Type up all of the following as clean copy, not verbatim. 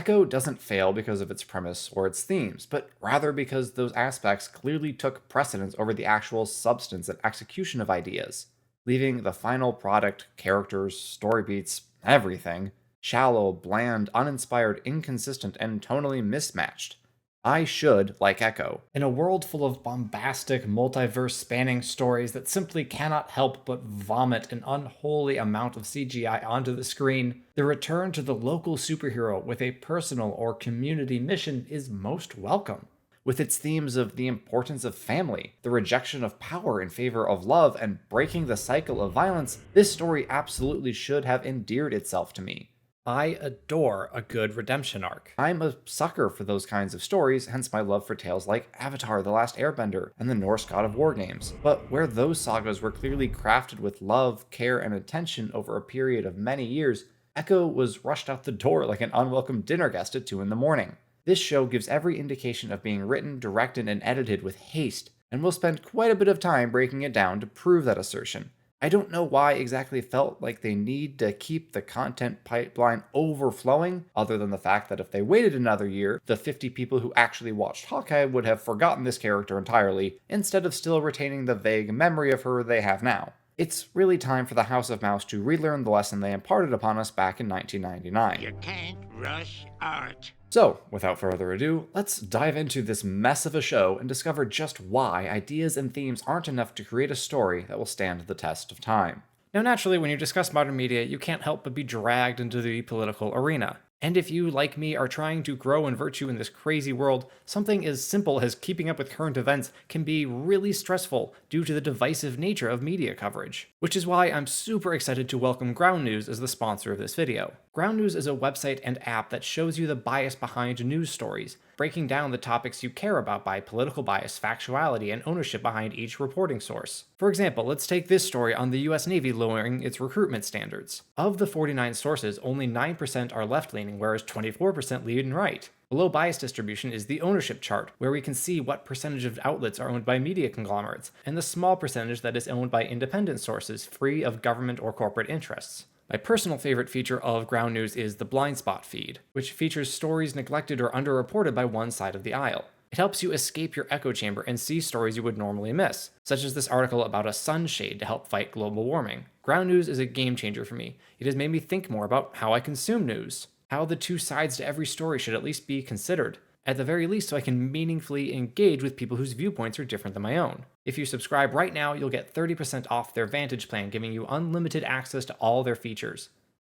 Echo doesn't fail because of its premise or its themes, but rather because those aspects clearly took precedence over the actual substance and execution of ideas, leaving the final product, characters, story beats, everything shallow, bland, uninspired, inconsistent, and tonally mismatched. I should like Echo. In a world full of bombastic, multiverse spanning stories that simply cannot help but vomit an unholy amount of CGI onto the screen, the return to the local superhero with a personal or community mission is most welcome. With its themes of the importance of family, the rejection of power in favor of love, and breaking the cycle of violence, this story absolutely should have endeared itself to me. I adore a good redemption arc. I'm a sucker for those kinds of stories, hence my love for tales like Avatar: The Last Airbender and the Norse God of War games. But where those sagas were clearly crafted with love, care, and attention over a period of many years, Echo was rushed out the door like an unwelcome dinner guest at 2 in the morning. This show gives every indication of being written, directed, and edited with haste, and we'll spend quite a bit of time breaking it down to prove that assertion. I don't know why exactly felt like they need to keep the content pipeline overflowing, other than the fact that if they waited another year, the 50 people who actually watched Hawkeye would have forgotten this character entirely, instead of still retaining the vague memory of her they have now. It's really time for the House of Mouse to relearn the lesson they imparted upon us back in 1999. You can't rush art. So, without further ado, let's dive into this mess of a show and discover just why ideas and themes aren't enough to create a story that will stand the test of time. Now, naturally, when you discuss modern media, you can't help but be dragged into the political arena. And if you, like me, are trying to grow in virtue in this crazy world, something as simple as keeping up with current events can be really stressful due to the divisive nature of media coverage. Which is why I'm super excited to welcome Ground News as the sponsor of this video. Ground News is a website and app that shows you the bias behind news stories, breaking down the topics you care about by political bias, factuality, and ownership behind each reporting source. For example, let's take this story on the US Navy lowering its recruitment standards. Of the 49 sources, only 9% are left-leaning, whereas 24% lean and right. Below bias distribution is the ownership chart, where we can see what percentage of outlets are owned by media conglomerates, and the small percentage that is owned by independent sources free of government or corporate interests. My personal favorite feature of Ground News is the blind spot feed, which features stories neglected or underreported by one side of the aisle. It helps you escape your echo chamber and see stories you would normally miss, such as this article about a sunshade to help fight global warming. Ground News is a game changer for me. It has made me think more about how I consume news, how the two sides to every story should at least be considered, at the very least so I can meaningfully engage with people whose viewpoints are different than my own. If you subscribe right now, you'll get 30% off their Vantage plan, giving you unlimited access to all their features.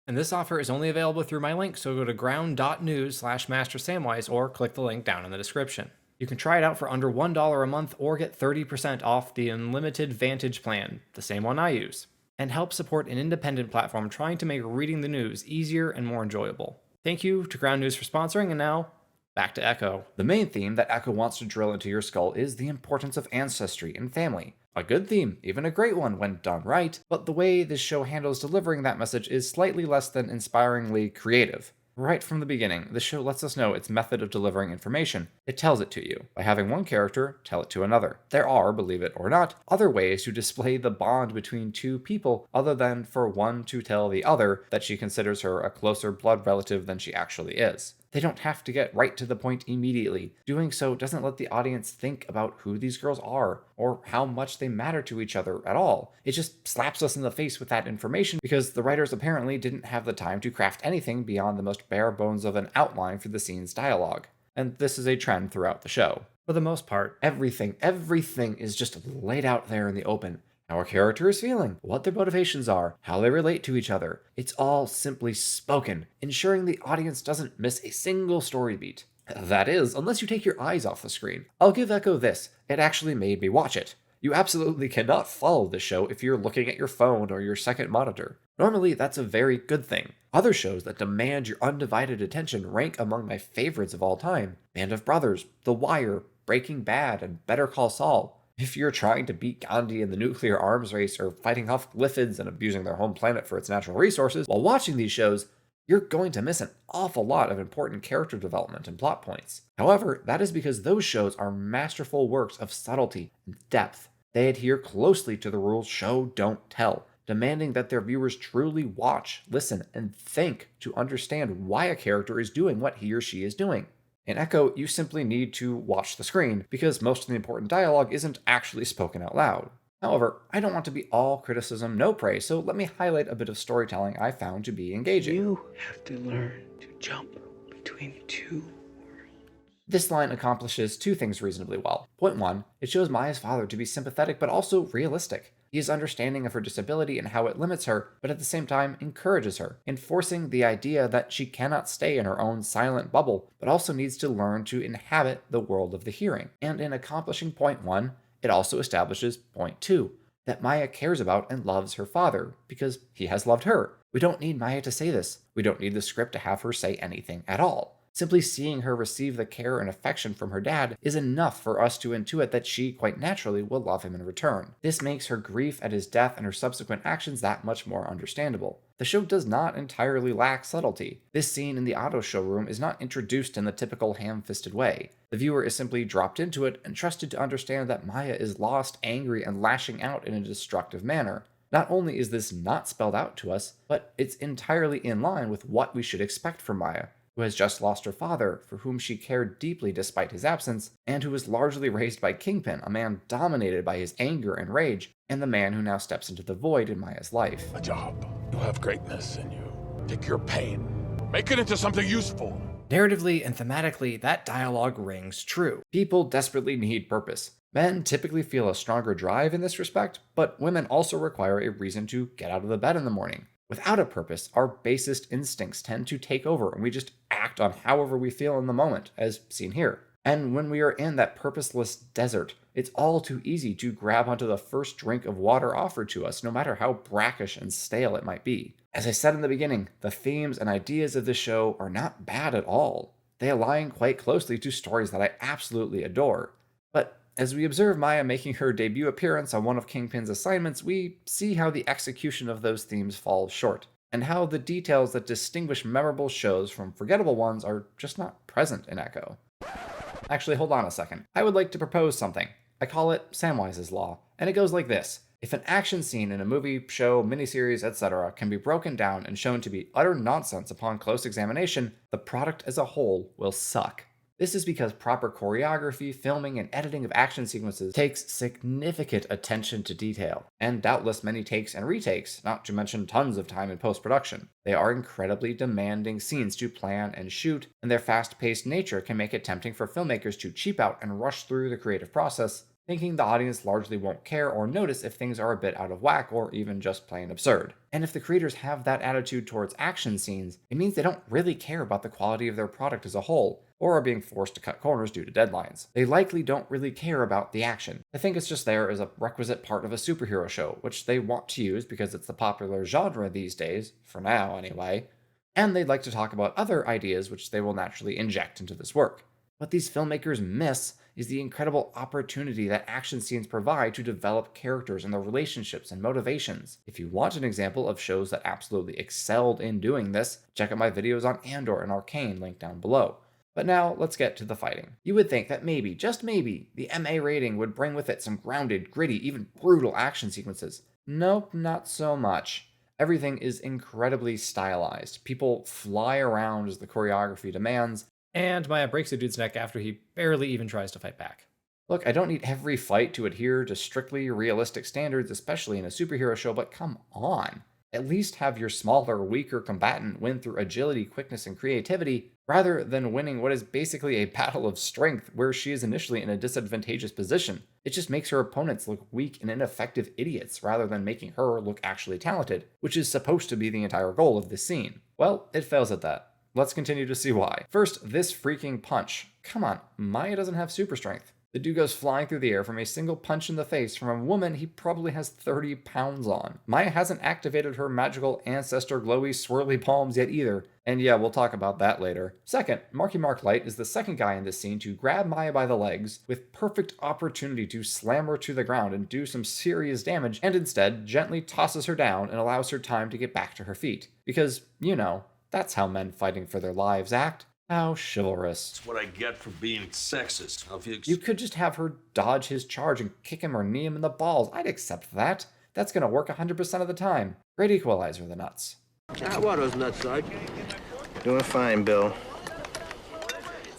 And this offer is only available through my link, so go to ground.news/mastersamwise or click the link down in the description. You can try it out for under $1 a month or get 30% off the unlimited Vantage plan, the same one I use, and help support an independent platform trying to make reading the news easier and more enjoyable. Thank you to Ground News for sponsoring, and now, back to Echo. The main theme that Echo wants to drill into your skull is the importance of ancestry and family. A good theme, even a great one when done right, but the way this show handles delivering that message is slightly less than inspiringly creative. Right from the beginning, the show lets us know its method of delivering information. It tells it to you, by having one character tell it to another. There are, believe it or not, other ways to display the bond between two people other than for one to tell the other that she considers her a closer blood relative than she actually is. They don't have to get right to the point immediately. Doing so doesn't let the audience think about who these girls are, or how much they matter to each other at all. It just slaps us in the face with that information because the writers apparently didn't have the time to craft anything beyond the most bare bones of an outline for the scene's dialogue. And this is a trend throughout the show. For the most part, everything is just laid out there in the open. How our character is feeling, what their motivations are, how they relate to each other. It's all simply spoken, ensuring the audience doesn't miss a single story beat. That is, unless you take your eyes off the screen. I'll give Echo this, it actually made me watch it. You absolutely cannot follow this show if you're looking at your phone or your second monitor. Normally, that's a very good thing. Other shows that demand your undivided attention rank among my favorites of all time. Band of Brothers, The Wire, Breaking Bad, and Better Call Saul. If you're trying to beat Gandhi in the nuclear arms race or fighting off glyphids and abusing their home planet for its natural resources while watching these shows, you're going to miss an awful lot of important character development and plot points. However, that is because those shows are masterful works of subtlety and depth. They adhere closely to the rules show, don't tell. demanding that their viewers truly watch, listen, and think to understand why a character is doing what he or she is doing. In Echo, you simply need to watch the screen, because most of the important dialogue isn't actually spoken out loud. However, I don't want to be all criticism, no praise, so let me highlight a bit of storytelling I found to be engaging. You have to learn to jump between two. This line accomplishes two things reasonably well. Point one, it shows Maya's father to be sympathetic but also realistic. He is understanding of her disability and how it limits her, but at the same time encourages her, enforcing the idea that she cannot stay in her own silent bubble, but also needs to learn to inhabit the world of the hearing. And in accomplishing point one, it also establishes point two, that Maya cares about and loves her father, because he has loved her. We don't need Maya to say this. We don't need the script to have her say anything at all. Simply seeing her receive the care and affection from her dad is enough for us to intuit that she, quite naturally, will love him in return. This makes her grief at his death and her subsequent actions that much more understandable. The show does not entirely lack subtlety. This scene in the auto showroom is not introduced in the typical ham-fisted way. The viewer is simply dropped into it and trusted to understand that Maya is lost, angry, and lashing out in a destructive manner. Not only is this not spelled out to us, but it's entirely in line with what we should expect from Maya, who has just lost her father, for whom she cared deeply despite his absence, and who was largely raised by Kingpin, a man dominated by his anger and rage, and the man who now steps into the void in Maya's life. A job. You have greatness in you. Take your pain, make it into something useful. Narratively and thematically, that dialogue rings true. People desperately need purpose. Men typically feel a stronger drive in this respect, but women also require a reason to get out of the bed in the morning. Without a purpose, our basest instincts tend to take over and we just act on however we feel in the moment, as seen here. And when we are in that purposeless desert, it's all too easy to grab onto the first drink of water offered to us, no matter how brackish and stale it might be. As I said in the beginning, the themes and ideas of this show are not bad at all. They align quite closely to stories that I absolutely adore. But as we observe Maya making her debut appearance on one of Kingpin's assignments, we see how the execution of those themes falls short, and how the details that distinguish memorable shows from forgettable ones are just not present in Echo. Actually, hold on a second. I would like to propose something. I call it Samwise's Law, and it goes like this. If an action scene in a movie, show, miniseries, etc. can be broken down and shown to be utter nonsense upon close examination, the product as a whole will suck. This is because proper choreography, filming, and editing of action sequences takes significant attention to detail, and doubtless many takes and retakes, not to mention tons of time in post-production. They are incredibly demanding scenes to plan and shoot, and their fast-paced nature can make it tempting for filmmakers to cheap out and rush through the creative process, thinking the audience largely won't care or notice if things are a bit out of whack or even just plain absurd. And if the creators have that attitude towards action scenes, it means they don't really care about the quality of their product as a whole, or are being forced to cut corners due to deadlines. They likely don't really care about the action. I think it's just there as a requisite part of a superhero show, which they want to use because it's the popular genre these days, for now anyway, and they'd like to talk about other ideas which they will naturally inject into this work. What these filmmakers miss is the incredible opportunity that action scenes provide to develop characters and their relationships and motivations. If you want an example of shows that absolutely excelled in doing this, check out my videos on Andor and Arcane linked down below. But now, let's get to the fighting. You would think that maybe, just maybe, the MA rating would bring with it some grounded, gritty, even brutal action sequences. Nope, not so much. Everything is incredibly stylized. People fly around as the choreography demands, And Maya breaks a dude's neck after he barely even tries to fight back. Look, I don't need every fight to adhere to strictly realistic standards, especially in a superhero show, but come on. At least have your smaller, weaker combatant win through agility, quickness, and creativity, rather than winning what is basically a battle of strength where she is initially in a disadvantageous position. It just makes her opponents look weak and ineffective idiots, rather than making her look actually talented, which is supposed to be the entire goal of this scene. Well, it fails at that. Let's continue to see why. First, this freaking punch. Come on, Maya doesn't have super strength. The dude goes flying through the air from a single punch in the face from a woman he probably has 30 pounds on. Maya hasn't activated her magical ancestor glowy swirly palms yet either, and yeah, we'll talk about that later. Second, Marky Mark Light is the second guy in this scene to grab Maya by the legs, with perfect opportunity to slam her to the ground and do some serious damage, and instead gently tosses her down and allows her time to get back to her feet. Because, you know, that's how men fighting for their lives act. How chivalrous. That's what I get for being sexist. Now, if You could just have her dodge his charge and kick him or knee him in the balls. I'd accept that. That's gonna work 100% of the time. Great equalizer, the nuts. What those nuts, Sarge? Doing fine, Bill.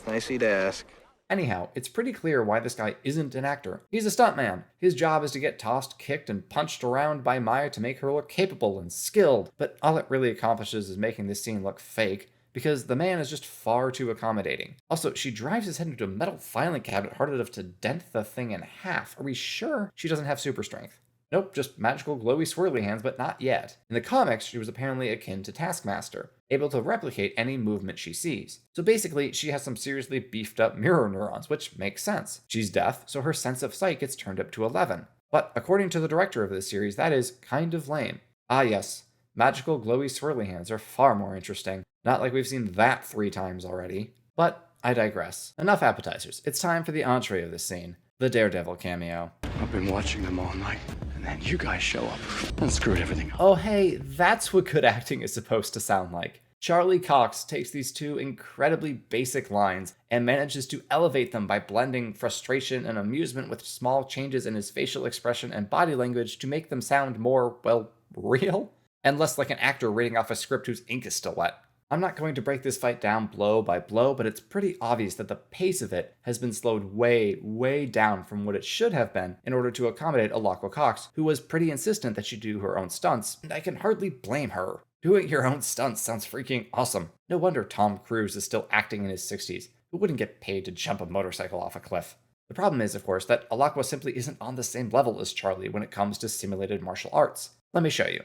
Nice of you to ask. Anyhow, it's pretty clear why this guy isn't an actor. He's a stuntman. His job is to get tossed, kicked, and punched around by Maya to make her look capable and skilled, but all it really accomplishes is making this scene look fake, because the man is just far too accommodating. Also, she drives his head into a metal filing cabinet hard enough to dent the thing in half. Are we sure she doesn't have super strength? Nope, just magical glowy swirly hands, but not yet. In the comics, she was apparently akin to Taskmaster, able to replicate any movement she sees. So basically, she has some seriously beefed up mirror neurons, which makes sense. She's deaf, so her sense of sight gets turned up to 11. But according to the director of this series, that is kind of lame. Ah yes, magical glowy swirly hands are far more interesting. Not like we've seen that 3 times already. But I digress. Enough appetizers. It's time for the entree of this scene, the Daredevil cameo. I've been watching them all night, and then you guys show up and screwed everything up. Oh hey, that's what good acting is supposed to sound like. Charlie Cox takes these 2 incredibly basic lines and manages to elevate them by blending frustration and amusement with small changes in his facial expression and body language to make them sound more, well, real? And less like an actor reading off a script whose ink is still wet. I'm not going to break this fight down blow by blow, but it's pretty obvious that the pace of it has been slowed way down from what it should have been in order to accommodate Alaqua Cox, who was pretty insistent that she do her own stunts, and I can hardly blame her. Doing your own stunts sounds freaking awesome. No wonder Tom Cruise is still acting in his 60s, who wouldn't get paid to jump a motorcycle off a cliff. The problem is, of course, that Alaqua simply isn't on the same level as Charlie when it comes to simulated martial arts. Let me show you.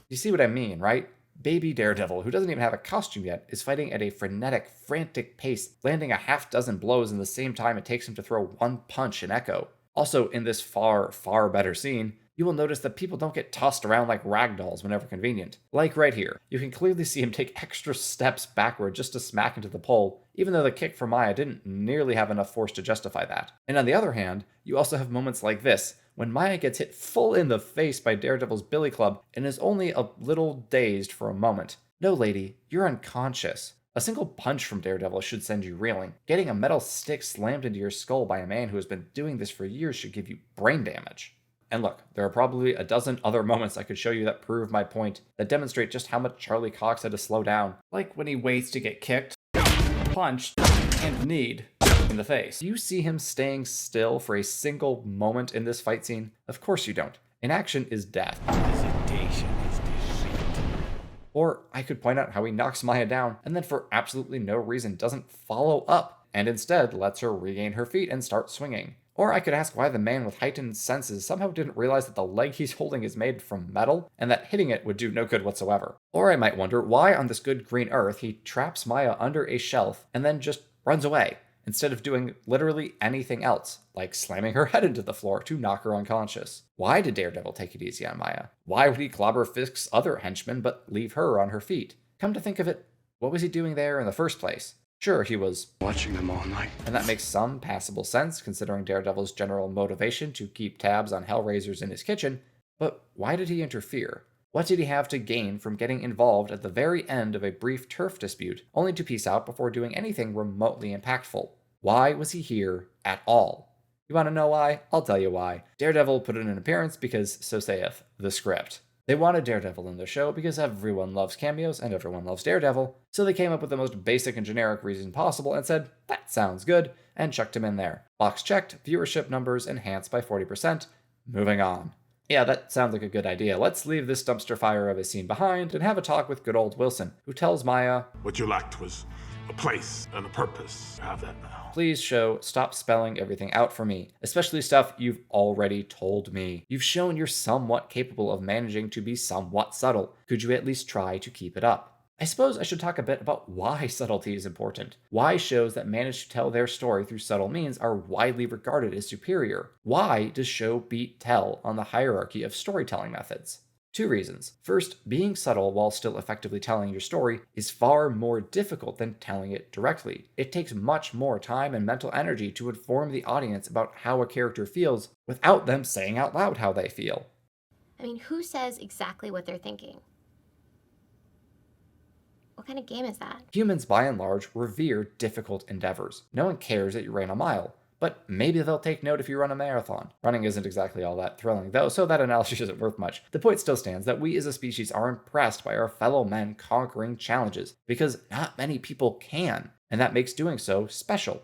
You see what I mean, right? Baby Daredevil, who doesn't even have a costume yet, is fighting at a frenetic, frantic pace, landing a half-dozen blows in the same time it takes him to throw 1 punch in Echo. Also, in this far better scene, you will notice that people don't get tossed around like ragdolls whenever convenient. Like right here, you can clearly see him take extra steps backward just to smack into the pole, even though the kick from Maya didn't nearly have enough force to justify that. And on the other hand, you also have moments like this, when Maya gets hit full in the face by Daredevil's billy club and is only a little dazed for a moment. No, lady, you're unconscious. A single punch from Daredevil should send you reeling. Getting a metal stick slammed into your skull by a man who has been doing this for years should give you brain damage. And look, there are probably a dozen other moments I could show you that prove my point, that demonstrate just how much Charlie Cox had to slow down. Like when he waits to get kicked, punched, and kneed in the face. Do you see him staying still for a single moment in this fight scene? Of course you don't. Inaction is death. Hesitation is defeat. Or I could point out how he knocks Maya down and then for absolutely no reason doesn't follow up and instead lets her regain her feet and start swinging. Or I could ask why the man with heightened senses somehow didn't realize that the leg he's holding is made from metal and that hitting it would do no good whatsoever. Or I might wonder why on this good green earth he traps Maya under a shelf and then just runs away, instead of doing literally anything else, like slamming her head into the floor to knock her unconscious. Why did Daredevil take it easy on Maya? Why would he clobber Fisk's other henchmen but leave her on her feet? Come to think of it, what was he doing there in the first place? Sure, he was Watching them all night. and that makes some passable sense considering Daredevil's general motivation to keep tabs on Hellraisers in his kitchen, but why did he interfere? What did he have to gain from getting involved at the very end of a brief turf dispute, only to peace out before doing anything remotely impactful? Why was he here at all? You want to know why? I'll tell you why. Daredevil put in an appearance because so saith the script. They wanted Daredevil in the show because everyone loves cameos and everyone loves Daredevil, so they came up with the most basic and generic reason possible and said, that sounds good, and chucked him in there. Box checked, viewership numbers enhanced by 40%. Moving on. Yeah, that sounds like a good idea. Let's leave this dumpster fire of a scene behind and have a talk with good old Wilson, who tells Maya, What you lacked was a place and a purpose. Have that now. please show, stop spelling everything out for me, especially stuff you've already told me. You've shown you're somewhat capable of managing to be somewhat subtle. Could you at least try to keep it up? I suppose I should talk a bit about why subtlety is important. Why shows that manage to tell their story through subtle means are widely regarded as superior. Why does show beat tell on the hierarchy of storytelling methods? 2 reasons. First, being subtle while still effectively telling your story is far more difficult than telling it directly. It takes much more time and mental energy to inform the audience about how a character feels without them saying out loud how they feel. I mean, who says exactly what they're thinking? What kind of game is that? Humans, by and large, revere difficult endeavors. No one cares that you ran a mile, but maybe they'll take note if you run a marathon. Running isn't exactly all that thrilling, though, so that analogy isn't worth much. The point still stands that we as a species are impressed by our fellow men conquering challenges, because not many people can, and that makes doing so special.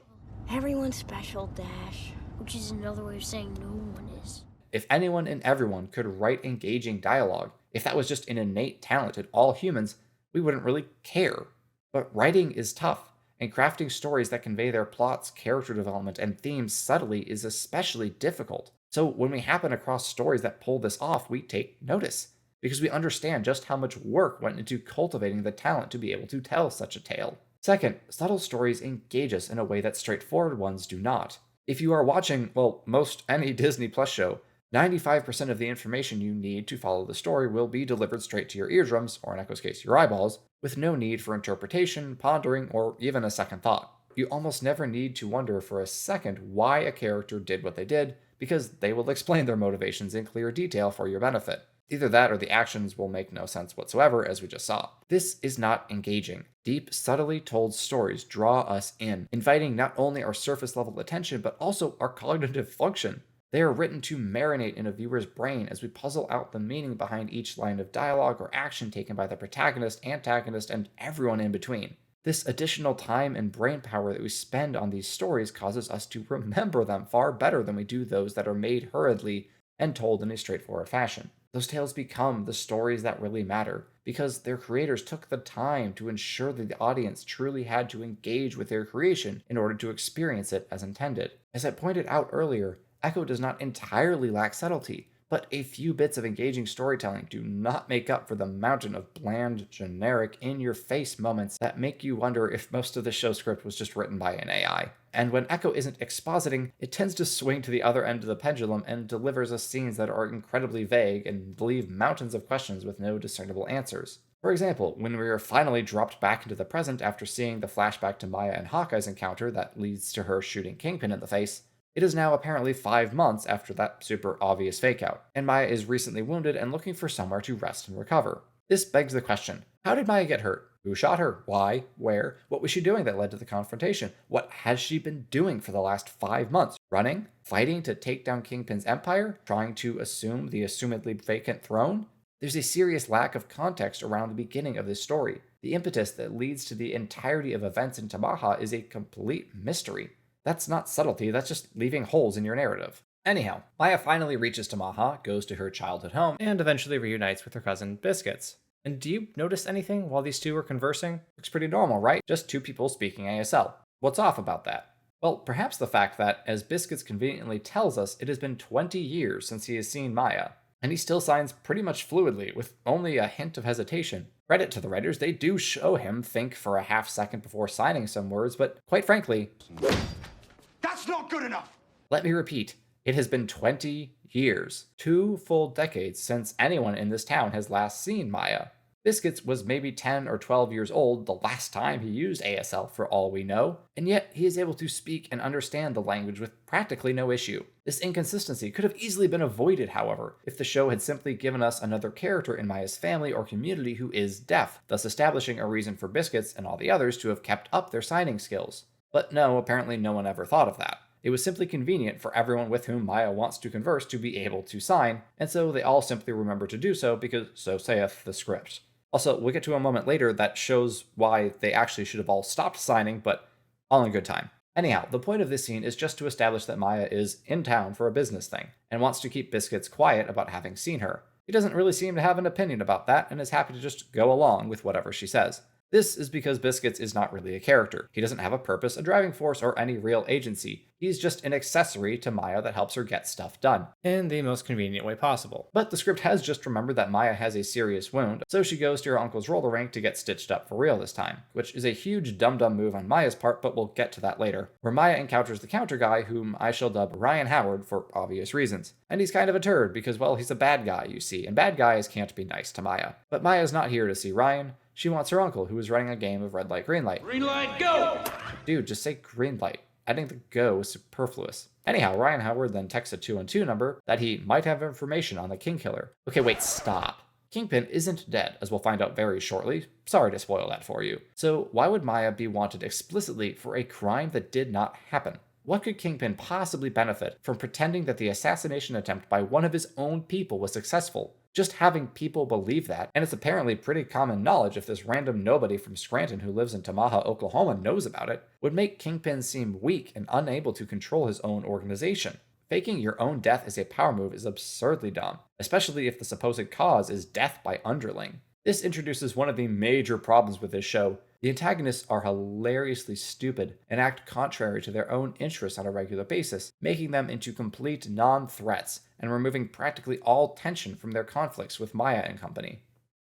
Everyone's special, Dash. Which is another way of saying no one is. If anyone and everyone could write engaging dialogue, if that was just an innate talent in all humans, we wouldn't really care. But writing is tough, and crafting stories that convey their plots, character development, and themes subtly is especially difficult. So when we happen across stories that pull this off, we take notice, because we understand just how much work went into cultivating the talent to be able to tell such a tale. Second, subtle stories engage us in a way that straightforward ones do not. If you are watching, well, most any Disney Plus show, 95% of the information you need to follow the story will be delivered straight to your eardrums, or in Echo's case, your eyeballs, with no need for interpretation, pondering, or even a second thought. You almost never need to wonder for a second why a character did what they did, because they will explain their motivations in clear detail for your benefit. Either that or the actions will make no sense whatsoever, as we just saw. This is not engaging. Deep, subtly told stories draw us in, inviting not only our surface level attention, but also our cognitive function. They are written to marinate in a viewer's brain as we puzzle out the meaning behind each line of dialogue or action taken by the protagonist, antagonist, and everyone in between. This additional time and brain power that we spend on these stories causes us to remember them far better than we do those that are made hurriedly and told in a straightforward fashion. Those tales become the stories that really matter, because their creators took the time to ensure that the audience truly had to engage with their creation in order to experience it as intended. As I pointed out earlier, Echo does not entirely lack subtlety, but a few bits of engaging storytelling do not make up for the mountain of bland, generic, in-your-face moments that make you wonder if most of the show script was just written by an AI. And when Echo isn't expositing, it tends to swing to the other end of the pendulum and delivers us scenes that are incredibly vague and leave mountains of questions with no discernible answers. For example, when we are finally dropped back into the present after seeing the flashback to Maya and Hawkeye's encounter that leads to her shooting Kingpin in the face, it is now apparently 5 months after that super obvious fakeout, and Maya is recently wounded and looking for somewhere to rest and recover. This begs the question, how did Maya get hurt? Who shot her? Why? Where? What was she doing that led to the confrontation? What has she been doing for the last 5 months? Running? Fighting to take down Kingpin's empire? Trying to assume the assumedly vacant throne? There's a serious lack of context around the beginning of this story. The impetus that leads to the entirety of events in Tamaha is a complete mystery. That's not subtlety, that's just leaving holes in your narrative. Anyhow, Maya finally reaches Tamaha, goes to her childhood home, And eventually reunites with her cousin Biscuits. And do you notice anything while these two are conversing? looks pretty normal, right? Just two people speaking ASL. What's off about that? Well, perhaps the fact that, as Biscuits conveniently tells us, it has been 20 years since he has seen Maya, and he still signs pretty much fluidly, with only a hint of hesitation. Credit to the writers, they do show him think for a half second before signing some words, but quite frankly, That's not good enough! let me repeat, it has been 20 years, 2 full decades since anyone in this town has last seen Maya. Biscuits was maybe 10 or 12 years old the last time he used ASL for all we know, and yet he is able to speak and understand the language with practically no issue. This inconsistency could have easily been avoided, however, if the show had simply given us another character in Maya's family or community who is deaf, thus establishing a reason for Biscuits and all the others to have kept up their signing skills. But no, apparently no one ever thought of that. It was simply convenient for everyone with whom Maya wants to converse to be able to sign, and so they all simply remember to do so because so saith the script. Also, we'll get to a moment later that shows why they actually should have all stopped signing, but all in good time. Anyhow, the point of this scene is just to establish that Maya is in town for a business thing, and wants to keep Biscuits quiet about having seen her. He doesn't really seem to have an opinion about that, and is happy to just go along with whatever she says. This is because Biscuits is not really a character. He doesn't have a purpose, a driving force, or any real agency. He's just an accessory to Maya that helps her get stuff done. In the most convenient way possible. But the script has just remembered that Maya has a serious wound, so she goes to her uncle's roller rink to get stitched up for real this time, which is a huge dum-dum move on Maya's part, but we'll get to that later, where Maya encounters the counter guy, whom I shall dub Ryan Howard for obvious reasons. And he's kind of a turd because, well, he's a bad guy, you see, and bad guys can't be nice to Maya. But Maya's not here to see Ryan. She wants her uncle, who is running a game of red light, green light. Green light, go! Dude, just say green light. Adding the go is superfluous. Anyhow, Ryan Howard then texts a 212 number that he might have information on the King Killer. Okay, wait, stop. Kingpin isn't dead, as we'll find out very shortly. Sorry to spoil that for you. So why would Maya be wanted explicitly for a crime that did not happen? What could Kingpin possibly benefit from pretending that the assassination attempt by one of his own people was successful? Just having people believe that, and it's apparently pretty common knowledge if this random nobody from Scranton who lives in Tamaha, Oklahoma knows about it, would make Kingpin seem weak and unable to control his own organization. Faking your own death as a power move is absurdly dumb, especially if the supposed cause is death by underling. This introduces one of the major problems with this show. The antagonists are hilariously stupid and act contrary to their own interests on a regular basis, making them into complete non-threats and removing practically all tension from their conflicts with Maya and company.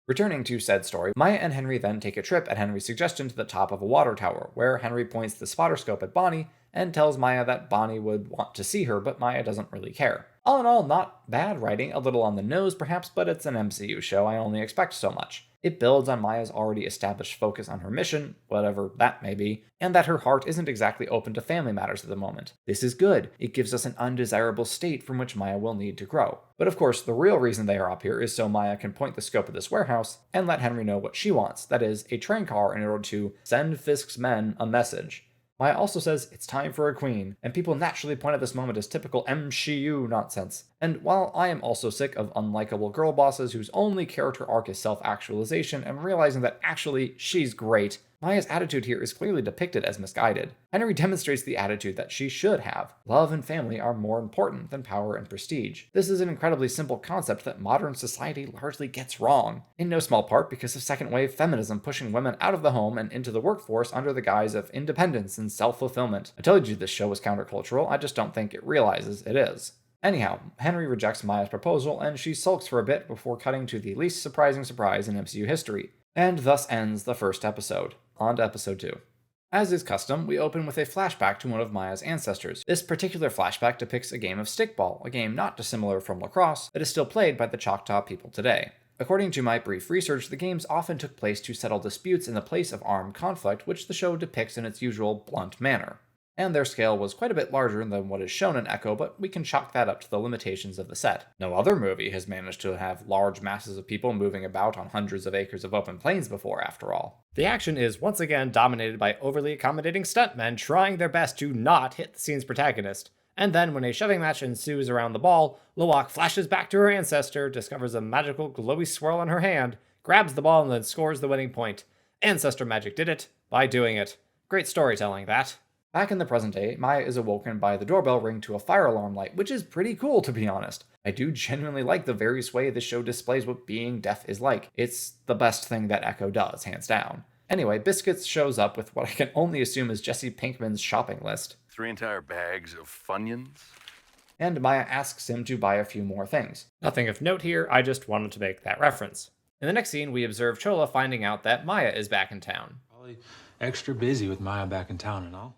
Returning to said story, Maya and Henry then take a trip at Henry's suggestion to the top of a water tower, where Henry points the spotter scope at Bonnie and tells Maya that Bonnie would want to see her, but Maya doesn't really care. All in all, not bad writing, a little on the nose perhaps, but it's an MCU show, I only expect so much. It builds on Maya's already established focus on her mission, whatever that may be, and that her heart isn't exactly open to family matters at the moment. This is good. It gives us an undesirable state from which Maya will need to grow. But of course, the real reason they are up here is so Maya can point the scope of this warehouse and let Henry know what she wants, that is, a train car in order to send Fisk's men a message. Maya also says it's time for a queen, and people naturally point at this moment as typical MCU nonsense. And while I am also sick of unlikable girl bosses whose only character arc is self-actualization and realizing that actually she's great, Maya's attitude here is clearly depicted as misguided. Henry demonstrates the attitude that she should have. Love and family are more important than power and prestige. This is an incredibly simple concept that modern society largely gets wrong, in no small part because of second-wave feminism pushing women out of the home and into the workforce under the guise of independence and self-fulfillment. I told you this show was countercultural, I just don't think it realizes it is. Anyhow, Henry rejects Maya's proposal, and she sulks for a bit before cutting to the least surprising surprise in MCU history. And thus ends the first episode. On to episode 2. As is custom, we open with a flashback to one of Maya's ancestors. This particular flashback depicts a game of stickball, a game not dissimilar from lacrosse, that is still played by the Choctaw people today. According to my brief research, the games often took place to settle disputes in the place of armed conflict, which the show depicts in its usual blunt manner. And their scale was quite a bit larger than what is shown in Echo, but we can chalk that up to the limitations of the set. No other movie has managed to have large masses of people moving about on hundreds of acres of open plains before, after all. The action is once again dominated by overly accommodating stuntmen trying their best to not hit the scene's protagonist. And then when a shoving match ensues around the ball, Luwak flashes back to her ancestor, discovers a magical glowy swirl in her hand, grabs the ball and then scores the winning point. Ancestor magic did it by doing it. Great storytelling, that. Back in the present day, Maya is awoken by the doorbell ring to a fire alarm light, which is pretty cool to be honest. I do genuinely like the various way this show displays what being deaf is like. It's the best thing that Echo does, hands down. Anyway, Biscuits shows up with what I can only assume is Jesse Pinkman's shopping list. 3 entire bags of Funyuns? And Maya asks him to buy a few more things. Nothing of note here, I just wanted to make that reference. In the next scene, we observe Chola finding out that Maya is back in town. Probably extra busy with Maya back in town and all.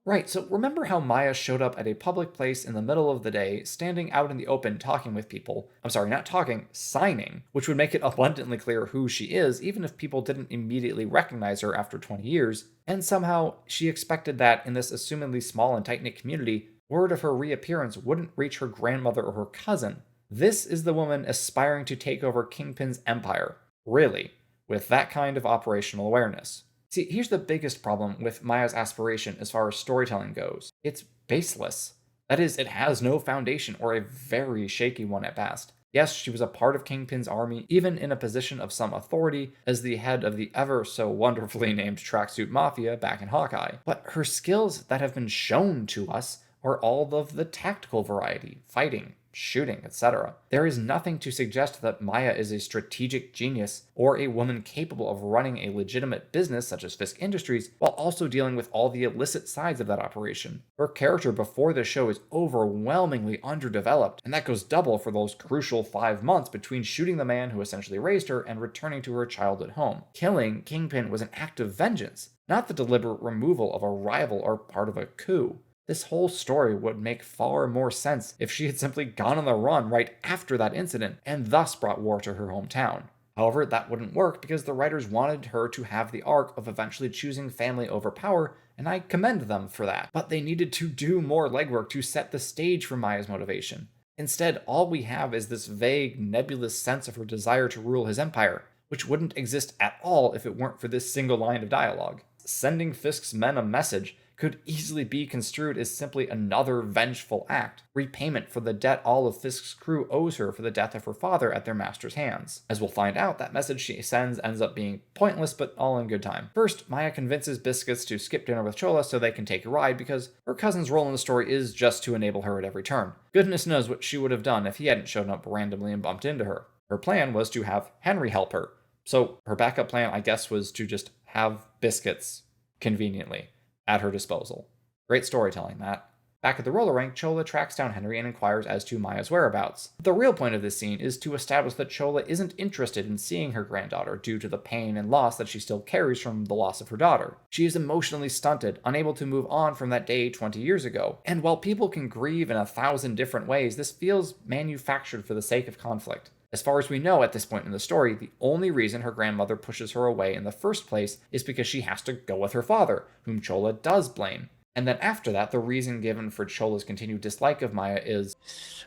Right, so remember how Maya showed up at a public place in the middle of the day, standing out in the open talking with people. I'm sorry, not talking, signing, which would make it abundantly clear who she is, even if people didn't immediately recognize her after 20 years. And somehow, she expected that in this assumingly small and tight-knit community, word of her reappearance wouldn't reach her grandmother or her cousin. This is the woman aspiring to take over Kingpin's empire. Really, with that kind of operational awareness. See, here's the biggest problem with Maya's aspiration as far as storytelling goes. It's baseless. That is, it has no foundation, or a very shaky one at best. Yes, she was a part of Kingpin's army, even in a position of some authority as the head of the ever so wonderfully named Tracksuit Mafia back in Hawkeye. But her skills that have been shown to us are all of the tactical variety, fighting, shooting, etc. There is nothing to suggest that Maya is a strategic genius or a woman capable of running a legitimate business such as Fisk Industries while also dealing with all the illicit sides of that operation. Her character before the show is overwhelmingly underdeveloped, and that goes double for those crucial 5 months between shooting the man who essentially raised her and returning to her childhood home. Killing Kingpin was an act of vengeance, not the deliberate removal of a rival or part of a coup. This whole story would make far more sense if she had simply gone on the run right after that incident and thus brought war to her hometown. However, that wouldn't work because the writers wanted her to have the arc of eventually choosing family over power, and I commend them for that. But they needed to do more legwork to set the stage for Maya's motivation. Instead, all we have is this vague, nebulous sense of her desire to rule his empire, which wouldn't exist at all if it weren't for this single line of dialogue. Sending Fisk's men a message could easily be construed as simply another vengeful act, repayment for the debt all of Fisk's crew owes her for the death of her father at their master's hands. As we'll find out, that message she sends ends up being pointless, but all in good time. First, Maya convinces Biscuits to skip dinner with Chola so they can take a ride because her cousin's role in the story is just to enable her at every turn. Goodness knows what she would have done if he hadn't shown up randomly and bumped into her. Her plan was to have Henry help her, so her backup plan, I guess, was to just have Biscuits, conveniently, at her disposal. Great storytelling, that. Back at the roller rink, Chola tracks down Henry and inquires as to Maya's whereabouts. The real point of this scene is to establish that Chola isn't interested in seeing her granddaughter due to the pain and loss that she still carries from the loss of her daughter. She is emotionally stunted, unable to move on from that day 20 years ago. And while people can grieve in 1,000 different ways, this feels manufactured for the sake of conflict. As far as we know at this point in the story, the only reason her grandmother pushes her away in the first place is because she has to go with her father, whom Chola does blame. And then after that, the reason given for Chola's continued dislike of Maya is So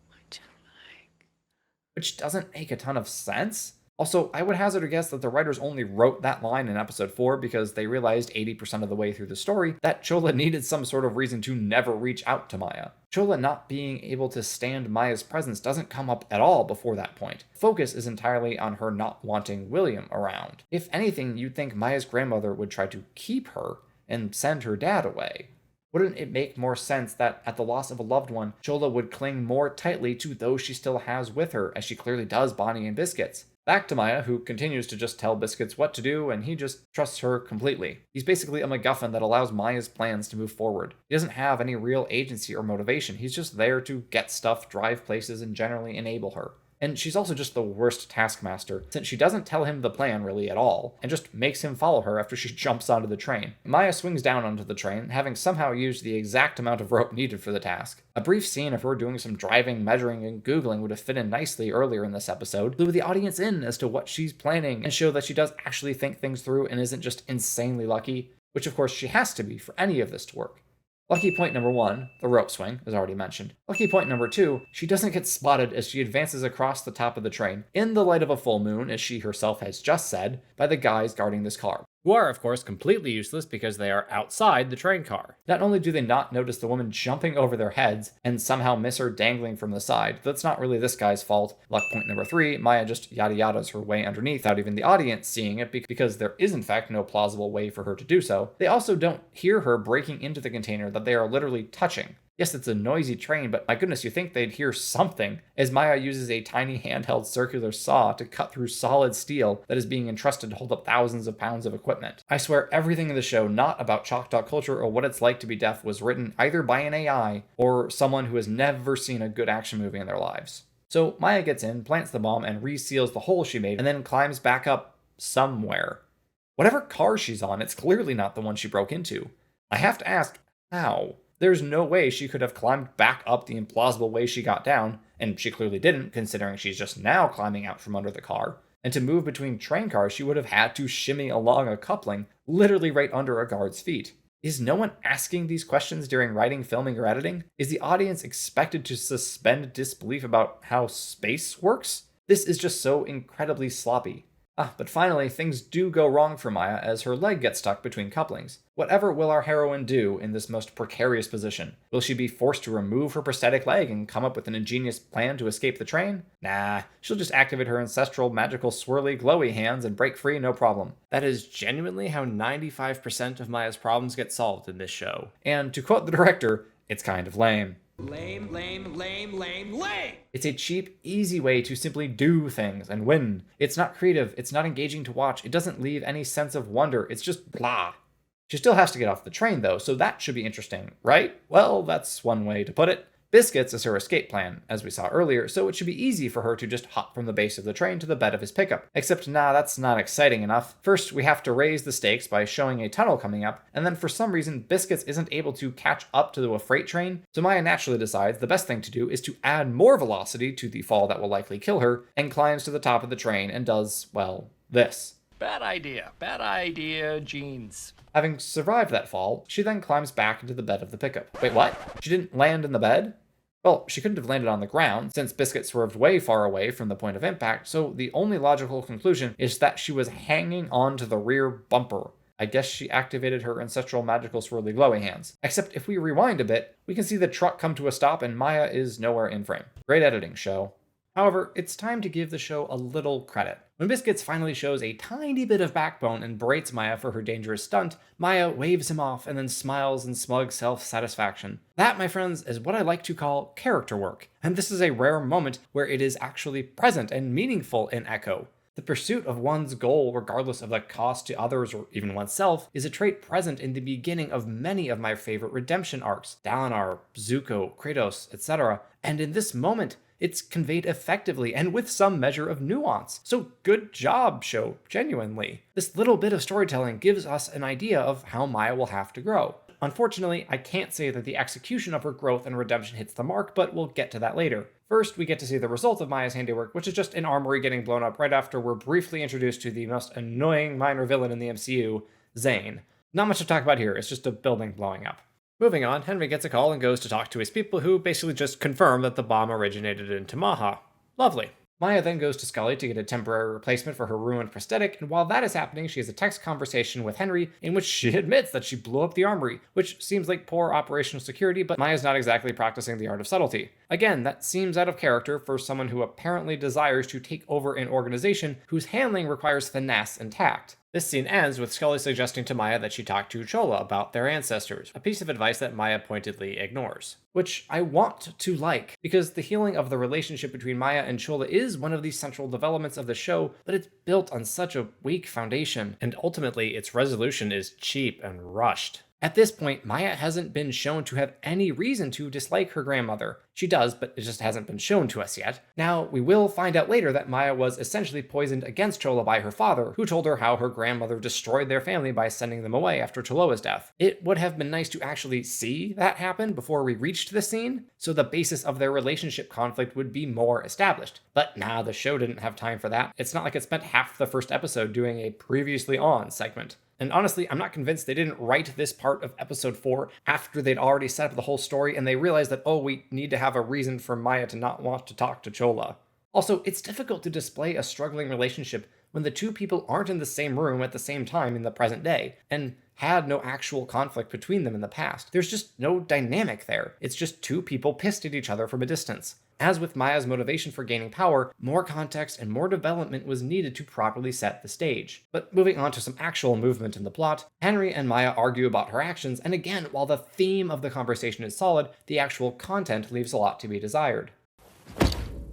much alike. which doesn't make a ton of sense. Also, I would hazard a guess that the writers only wrote that line in episode 4 because they realized 80% of the way through the story that Chola needed some sort of reason to never reach out to Maya. Chola not being able to stand Maya's presence doesn't come up at all before that point. Focus is entirely on her not wanting William around. If anything, you'd think Maya's grandmother would try to keep her and send her dad away. Wouldn't it make more sense that at the loss of a loved one, Chola would cling more tightly to those she still has with her, as she clearly does Bonnie and Biscuits? Back to Maya, who continues to just tell Biscuits what to do, and he just trusts her completely. He's basically a MacGuffin that allows Maya's plans to move forward. He doesn't have any real agency or motivation, he's just there to get stuff, drive places, and generally enable her. And she's also just the worst taskmaster, since she doesn't tell him the plan really at all, and just makes him follow her after she jumps onto the train. Maya swings down onto the train, having somehow used the exact amount of rope needed for the task. A brief scene of her doing some driving, measuring, and googling would have fit in nicely earlier in this episode, clue the audience in as to what she's planning, and show that she does actually think things through and isn't just insanely lucky, which of course she has to be for any of this to work. Lucky point number 1, the rope swing, as already mentioned. Lucky point number 2, she doesn't get spotted as she advances across the top of the train, in the light of a full moon, as she herself has just said, by the guys guarding this car. Who are, of course, completely useless because they are outside the train car. Not only do they not notice the woman jumping over their heads and somehow miss her dangling from the side, that's not really this guy's fault. Luck point number 3, Maya just yada yadas her way underneath without even the audience seeing it because there is in fact no plausible way for her to do so. They also don't hear her breaking into the container that they are literally touching. Yes, it's a noisy train, but my goodness, you think they'd hear something, as Maya uses a tiny handheld circular saw to cut through solid steel that is being entrusted to hold up thousands of pounds of equipment. I swear everything in the show not about Choctaw culture or what it's like to be deaf was written either by an AI or someone who has never seen a good action movie in their lives. So Maya gets in, plants the bomb, and reseals the hole she made, and then climbs back up somewhere. Whatever car she's on, it's clearly not the one she broke into. I have to ask, how? There's no way she could have climbed back up the implausible way she got down, and she clearly didn't, considering she's just now climbing out from under the car. And to move between train cars, she would have had to shimmy along a coupling, literally right under a guard's feet. Is no one asking these questions during writing, filming, or editing? Is the audience expected to suspend disbelief about how space works? This is just so incredibly sloppy. But finally, things do go wrong for Maya as her leg gets stuck between couplings. Whatever will our heroine do in this most precarious position? Will she be forced to remove her prosthetic leg and come up with an ingenious plan to escape the train? Nah, she'll just activate her ancestral magical swirly glowy hands and break free no problem. That is genuinely how 95% of Maya's problems get solved in this show. And to quote the director, it's kind of lame. Lame, lame, lame, lame, lame! It's a cheap, easy way to simply do things and win. It's not creative, it's not engaging to watch, it doesn't leave any sense of wonder, it's just blah. She still has to get off the train though, so that should be interesting, right? Well, that's one way to put it. Biscuits is her escape plan, as we saw earlier, so it should be easy for her to just hop from the base of the train to the bed of his pickup. Except, nah, that's not exciting enough. First, we have to raise the stakes by showing a tunnel coming up, and then for some reason, Biscuits isn't able to catch up to a freight train, so Maya naturally decides the best thing to do is to add more velocity to the fall that will likely kill her, and climbs to the top of the train and does, well, this. Bad idea, Jeans. Having survived that fall, she then climbs back into the bed of the pickup. Wait, what? She didn't land in the bed? Well, she couldn't have landed on the ground, since Biscuit swerved way far away from the point of impact, so the only logical conclusion is that she was hanging onto the rear bumper. I guess she activated her ancestral magical swirly glowy hands. Except if we rewind a bit, we can see the truck come to a stop and Maya is nowhere in frame. Great editing, show. However, it's time to give the show a little credit. When Biscuits finally shows a tiny bit of backbone and berates Maya for her dangerous stunt, Maya waves him off and then smiles in smug self-satisfaction. That, my friends, is what I like to call character work, and this is a rare moment where it is actually present and meaningful in Echo. The pursuit of one's goal, regardless of the cost to others or even oneself, is a trait present in the beginning of many of my favorite redemption arcs, Dalinar, Zuko, Kratos, etc., and in this moment, it's conveyed effectively and with some measure of nuance. So good job, show, genuinely. This little bit of storytelling gives us an idea of how Maya will have to grow. Unfortunately, I can't say that the execution of her growth and redemption hits the mark, but we'll get to that later. First, we get to see the result of Maya's handiwork, which is just an armory getting blown up right after we're briefly introduced to the most annoying minor villain in the MCU, Zane. Not much to talk about here, it's just a building blowing up. Moving on, Henry gets a call and goes to talk to his people, who basically just confirm that the bomb originated in Tamaha. Lovely. Maya then goes to Scully to get a temporary replacement for her ruined prosthetic, and while that is happening, she has a text conversation with Henry in which she admits that she blew up the armory, which seems like poor operational security, but Maya's not exactly practicing the art of subtlety. Again, that seems out of character for someone who apparently desires to take over an organization whose handling requires finesse and tact. This scene ends with Scully suggesting to Maya that she talk to Chola about their ancestors, a piece of advice that Maya pointedly ignores. Which I want to like, because the healing of the relationship between Maya and Chola is one of the central developments of the show, but it's built on such a weak foundation, and ultimately its resolution is cheap and rushed. At this point, Maya hasn't been shown to have any reason to dislike her grandmother. She does, but it just hasn't been shown to us yet. Now, we will find out later that Maya was essentially poisoned against Chola by her father, who told her how her grandmother destroyed their family by sending them away after Choloa's death. It would have been nice to actually see that happen before we reached this scene, so the basis of their relationship conflict would be more established. But nah, the show didn't have time for that. It's not like it spent half the first episode doing a previously on segment. And honestly, I'm not convinced they didn't write this part of episode 4 after they'd already set up the whole story and they realized that, oh, we need to have a reason for Maya to not want to talk to Chola. Also, it's difficult to display a struggling relationship when the two people aren't in the same room at the same time in the present day, and had no actual conflict between them in the past. There's just no dynamic there. It's just two people pissed at each other from a distance. As with Maya's motivation for gaining power, more context and more development was needed to properly set the stage. But moving on to some actual movement in the plot, Henry and Maya argue about her actions, and again, while the theme of the conversation is solid, the actual content leaves a lot to be desired.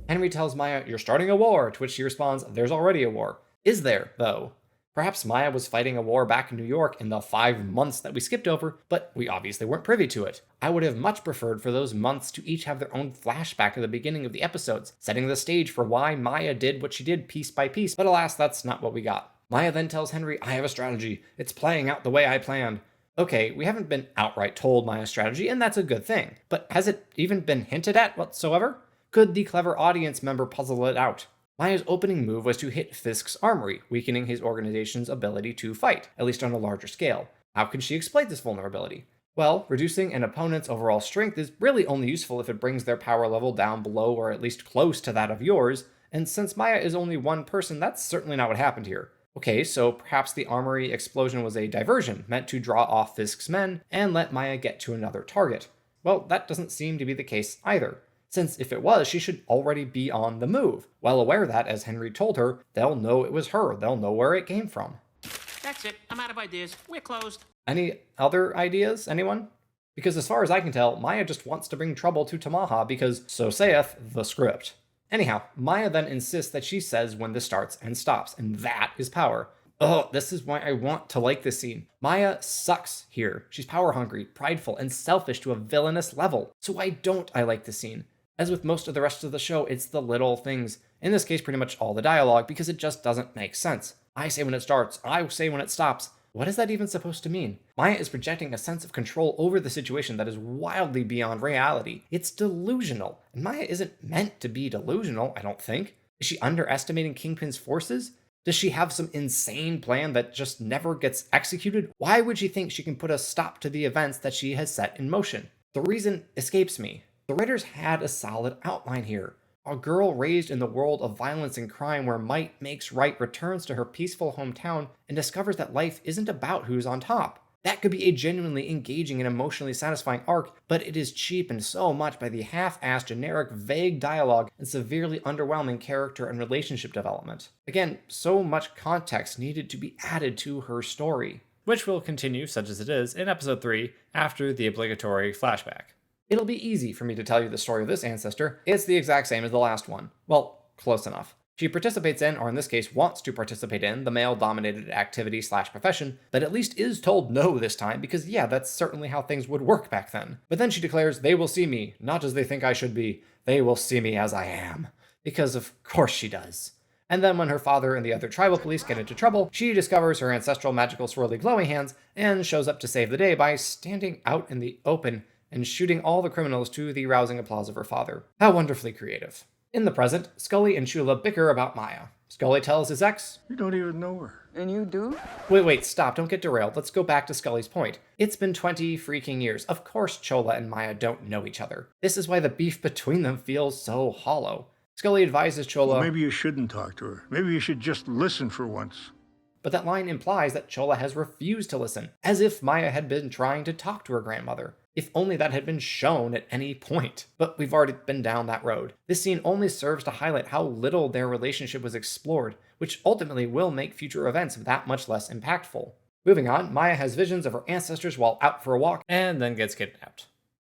Henry tells Maya, "You're starting a war," to which she responds, "There's already a war." Is there, though? Perhaps Maya was fighting a war back in New York in the 5 months that we skipped over, but we obviously weren't privy to it. I would have much preferred for those months to each have their own flashback at the beginning of the episodes, setting the stage for why Maya did what she did piece by piece, but alas, that's not what we got. Maya then tells Henry, "I have a strategy. It's playing out the way I planned." Okay, we haven't been outright told Maya's strategy, and that's a good thing, but has it even been hinted at whatsoever? Could the clever audience member puzzle it out? Maya's opening move was to hit Fisk's armory, weakening his organization's ability to fight, at least on a larger scale. How can she exploit this vulnerability? Well, reducing an opponent's overall strength is really only useful if it brings their power level down below or at least close to that of yours, and since Maya is only one person, that's certainly not what happened here. Okay, so perhaps the armory explosion was a diversion meant to draw off Fisk's men and let Maya get to another target. Well, that doesn't seem to be the case either. Since if it was, she should already be on the move, well aware that, as Henry told her, they'll know it was her, they'll know where it came from. That's it. I'm out of ideas. We're closed. Any other ideas, anyone? Because as far as I can tell, Maya just wants to bring trouble to Tamaha because so saith the script. Anyhow, Maya then insists that she says when this starts and stops, and that is power. Oh, this is why I want to like this scene. Maya sucks here. She's power hungry, prideful, and selfish to a villainous level. So why don't I like this scene? As with most of the rest of the show, it's the little things. In this case, pretty much all the dialogue, because it just doesn't make sense. I say when it starts, I say when it stops. What is that even supposed to mean? Maya is projecting a sense of control over the situation that is wildly beyond reality. It's delusional. And Maya isn't meant to be delusional, I don't think. Is she underestimating Kingpin's forces? Does she have some insane plan that just never gets executed? Why would she think she can put a stop to the events that she has set in motion? The reason escapes me. The writers had a solid outline here. A girl raised in the world of violence and crime where might makes right returns to her peaceful hometown and discovers that life isn't about who's on top. That could be a genuinely engaging and emotionally satisfying arc, but it is cheapened so much by the half-assed, generic, vague dialogue and severely underwhelming character and relationship development. Again, so much context needed to be added to her story, which will continue, such as it is, in episode 3 after the obligatory flashback. It'll be easy for me to tell you the story of this ancestor. It's the exact same as the last one. Well, close enough. She participates in, or in this case wants to participate in, the male-dominated activity/profession that at least is told no this time, because yeah, that's certainly how things would work back then. But then she declares, they will see me, not as they think I should be, they will see me as I am. Because of course she does. And then when her father and the other tribal police get into trouble, she discovers her ancestral magical swirly glowy hands and shows up to save the day by standing out in the open and shooting all the criminals to the rousing applause of her father. How wonderfully creative. In the present, Scully and Chula bicker about Maya. Scully tells his ex, You don't even know her. And you do? Wait, stop, don't get derailed. Let's go back to Scully's point. It's been 20 freaking years. Of course Chola and Maya don't know each other. This is why the beef between them feels so hollow. Scully advises Chola, Well, maybe you shouldn't talk to her. Maybe you should just listen for once. but that line implies that Chola has refused to listen, as if Maya had been trying to talk to her grandmother. If only that had been shown at any point. But we've already been down that road. This scene only serves to highlight how little their relationship was explored, which ultimately will make future events that much less impactful. Moving on, Maya has visions of her ancestors while out for a walk, and then gets kidnapped.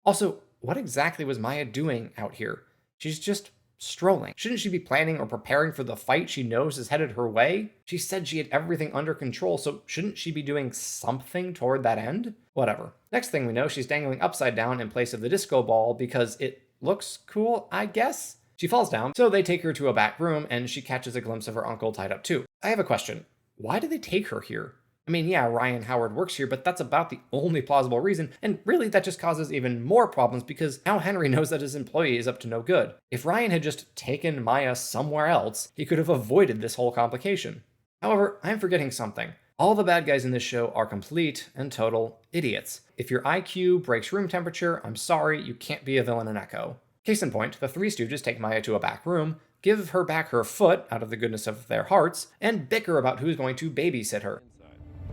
Also, what exactly was Maya doing out here? She's just strolling. Shouldn't she be planning or preparing for the fight she knows is headed her way? She said she had everything under control, so shouldn't she be doing something toward that end? Whatever. Next thing we know, she's dangling upside down in place of the disco ball because it looks cool, I guess? She falls down, so they take her to a back room, and she catches a glimpse of her uncle tied up too. I have a question. Why did they take her here? I mean, yeah, Ryan Howard works here, but that's about the only plausible reason, and really that just causes even more problems because now Henry knows that his employee is up to no good. If Ryan had just taken Maya somewhere else, he could have avoided this whole complication. However, I'm forgetting something. All the bad guys in this show are complete and total idiots. If your IQ breaks room temperature, I'm sorry, you can't be a villain in Echo. Case in point, the Three Stooges take Maya to a back room, give her back her foot out of the goodness of their hearts, and bicker about who's going to babysit her.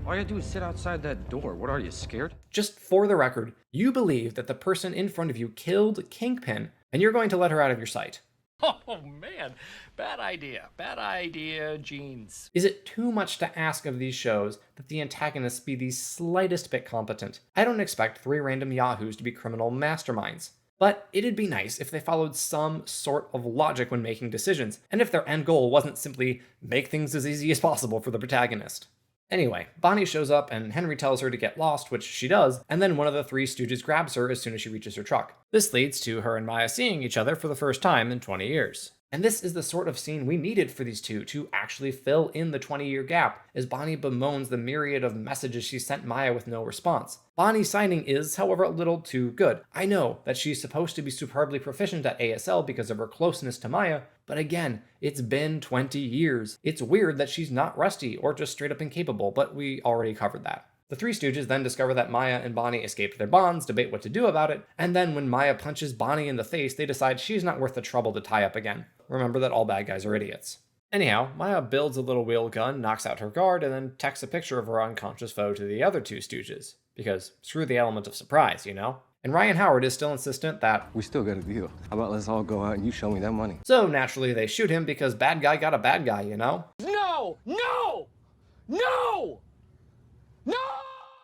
All you do is sit outside that door. What are you, scared? Just for the record, you believe that the person in front of you killed Kingpin, and you're going to let her out of your sight. Oh, man. Bad idea. Bad idea, Jeans. Is it too much to ask of these shows that the antagonists be the slightest bit competent? I don't expect 3 random yahoos to be criminal masterminds. But it'd be nice if they followed some sort of logic when making decisions, and if their end goal wasn't simply make things as easy as possible for the protagonist. Anyway, Bonnie shows up and Henry tells her to get lost, which she does, and then one of the Three Stooges grabs her as soon as she reaches her truck. This leads to her and Maya seeing each other for the first time in 20 years. And this is the sort of scene we needed for these two to actually fill in the 20-year gap, as Bonnie bemoans the myriad of messages she sent Maya with no response. Bonnie's signing is, however, a little too good. I know that she's supposed to be superbly proficient at ASL because of her closeness to Maya, but again, it's been 20 years. It's weird that she's not rusty or just straight up incapable, but we already covered that. The Three Stooges then discover that Maya and Bonnie escaped their bonds, debate what to do about it, and then when Maya punches Bonnie in the face, they decide she's not worth the trouble to tie up again. Remember that all bad guys are idiots. Anyhow, Maya builds a little wheel gun, knocks out her guard, and then texts a picture of her unconscious foe to the other two Stooges. Because screw the element of surprise, you know? And Ryan Howard is still insistent that We still got a deal. How about let's all go out and you show me that money? so naturally they shoot him because bad guy got a bad guy, you know? No! No! No! No!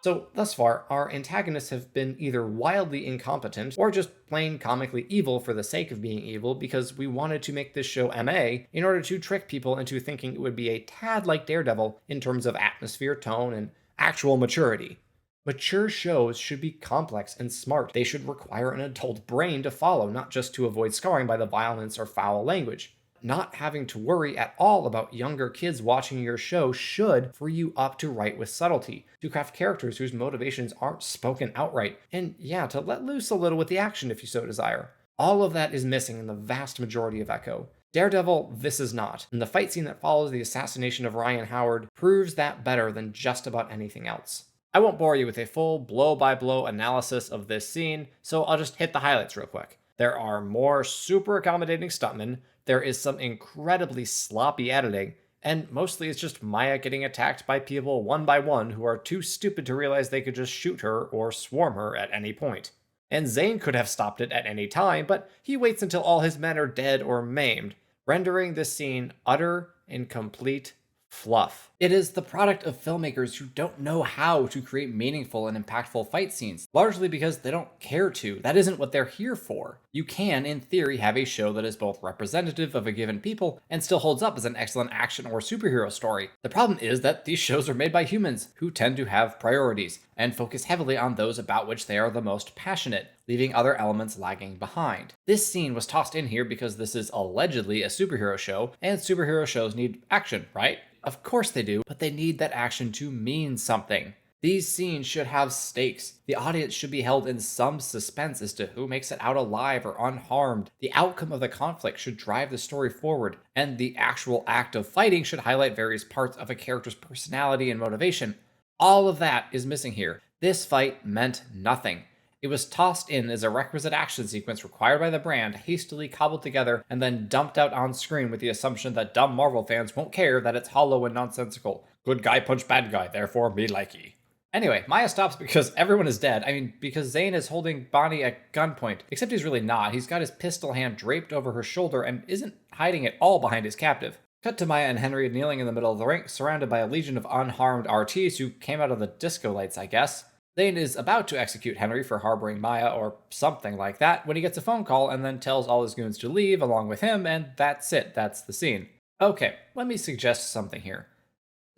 So, thus far, our antagonists have been either wildly incompetent or just plain comically evil for the sake of being evil because we wanted to make this show MA in order to trick people into thinking it would be a tad like Daredevil in terms of atmosphere, tone, and actual maturity. Mature shows should be complex and smart. They should require an adult brain to follow, not just to avoid scarring by the violence or foul language. Not having to worry at all about younger kids watching your show should free you up to write with subtlety, to craft characters whose motivations aren't spoken outright, and yeah, to let loose a little with the action if you so desire. All of that is missing in the vast majority of Echo. Daredevil, this is not, and the fight scene that follows the assassination of Ryan Howard proves that better than just about anything else. I won't bore you with a full blow-by-blow analysis of this scene, so I'll just hit the highlights real quick. There are more super accommodating stuntmen, there is some incredibly sloppy editing, and mostly it's just Maya getting attacked by people one by one who are too stupid to realize they could just shoot her or swarm her at any point. And Zane could have stopped it at any time, but he waits until all his men are dead or maimed, rendering this scene utter and complete fluff. It is the product of filmmakers who don't know how to create meaningful and impactful fight scenes, largely because they don't care to. That isn't what they're here for. You can, in theory, have a show that is both representative of a given people and still holds up as an excellent action or superhero story. The problem is that these shows are made by humans who tend to have priorities and focus heavily on those about which they are the most passionate, leaving other elements lagging behind. This scene was tossed in here because this is allegedly a superhero show, and superhero shows need action, right? Of course they do, but they need that action to mean something. These scenes should have stakes. The audience should be held in some suspense as to who makes it out alive or unharmed. The outcome of the conflict should drive the story forward, and the actual act of fighting should highlight various parts of a character's personality and motivation. All of that is missing here. This fight meant nothing. It was tossed in as a requisite action sequence required by the brand, hastily cobbled together, and then dumped out on screen with the assumption that dumb Marvel fans won't care that it's hollow and nonsensical. Good guy punch bad guy, therefore me likey. Anyway, Maya stops because everyone is dead. I mean, because Zane is holding Bonnie at gunpoint. Except he's really not. He's got his pistol hand draped over her shoulder and isn't hiding at all behind his captive. Cut to Maya and Henry kneeling in the middle of the ring, surrounded by a legion of unharmed RTs who came out of the disco lights, I guess. Zane is about to execute Henry for harboring Maya or something like that when he gets a phone call and then tells all his goons to leave along with him, and that's it. That's the scene. Okay, let me suggest something here.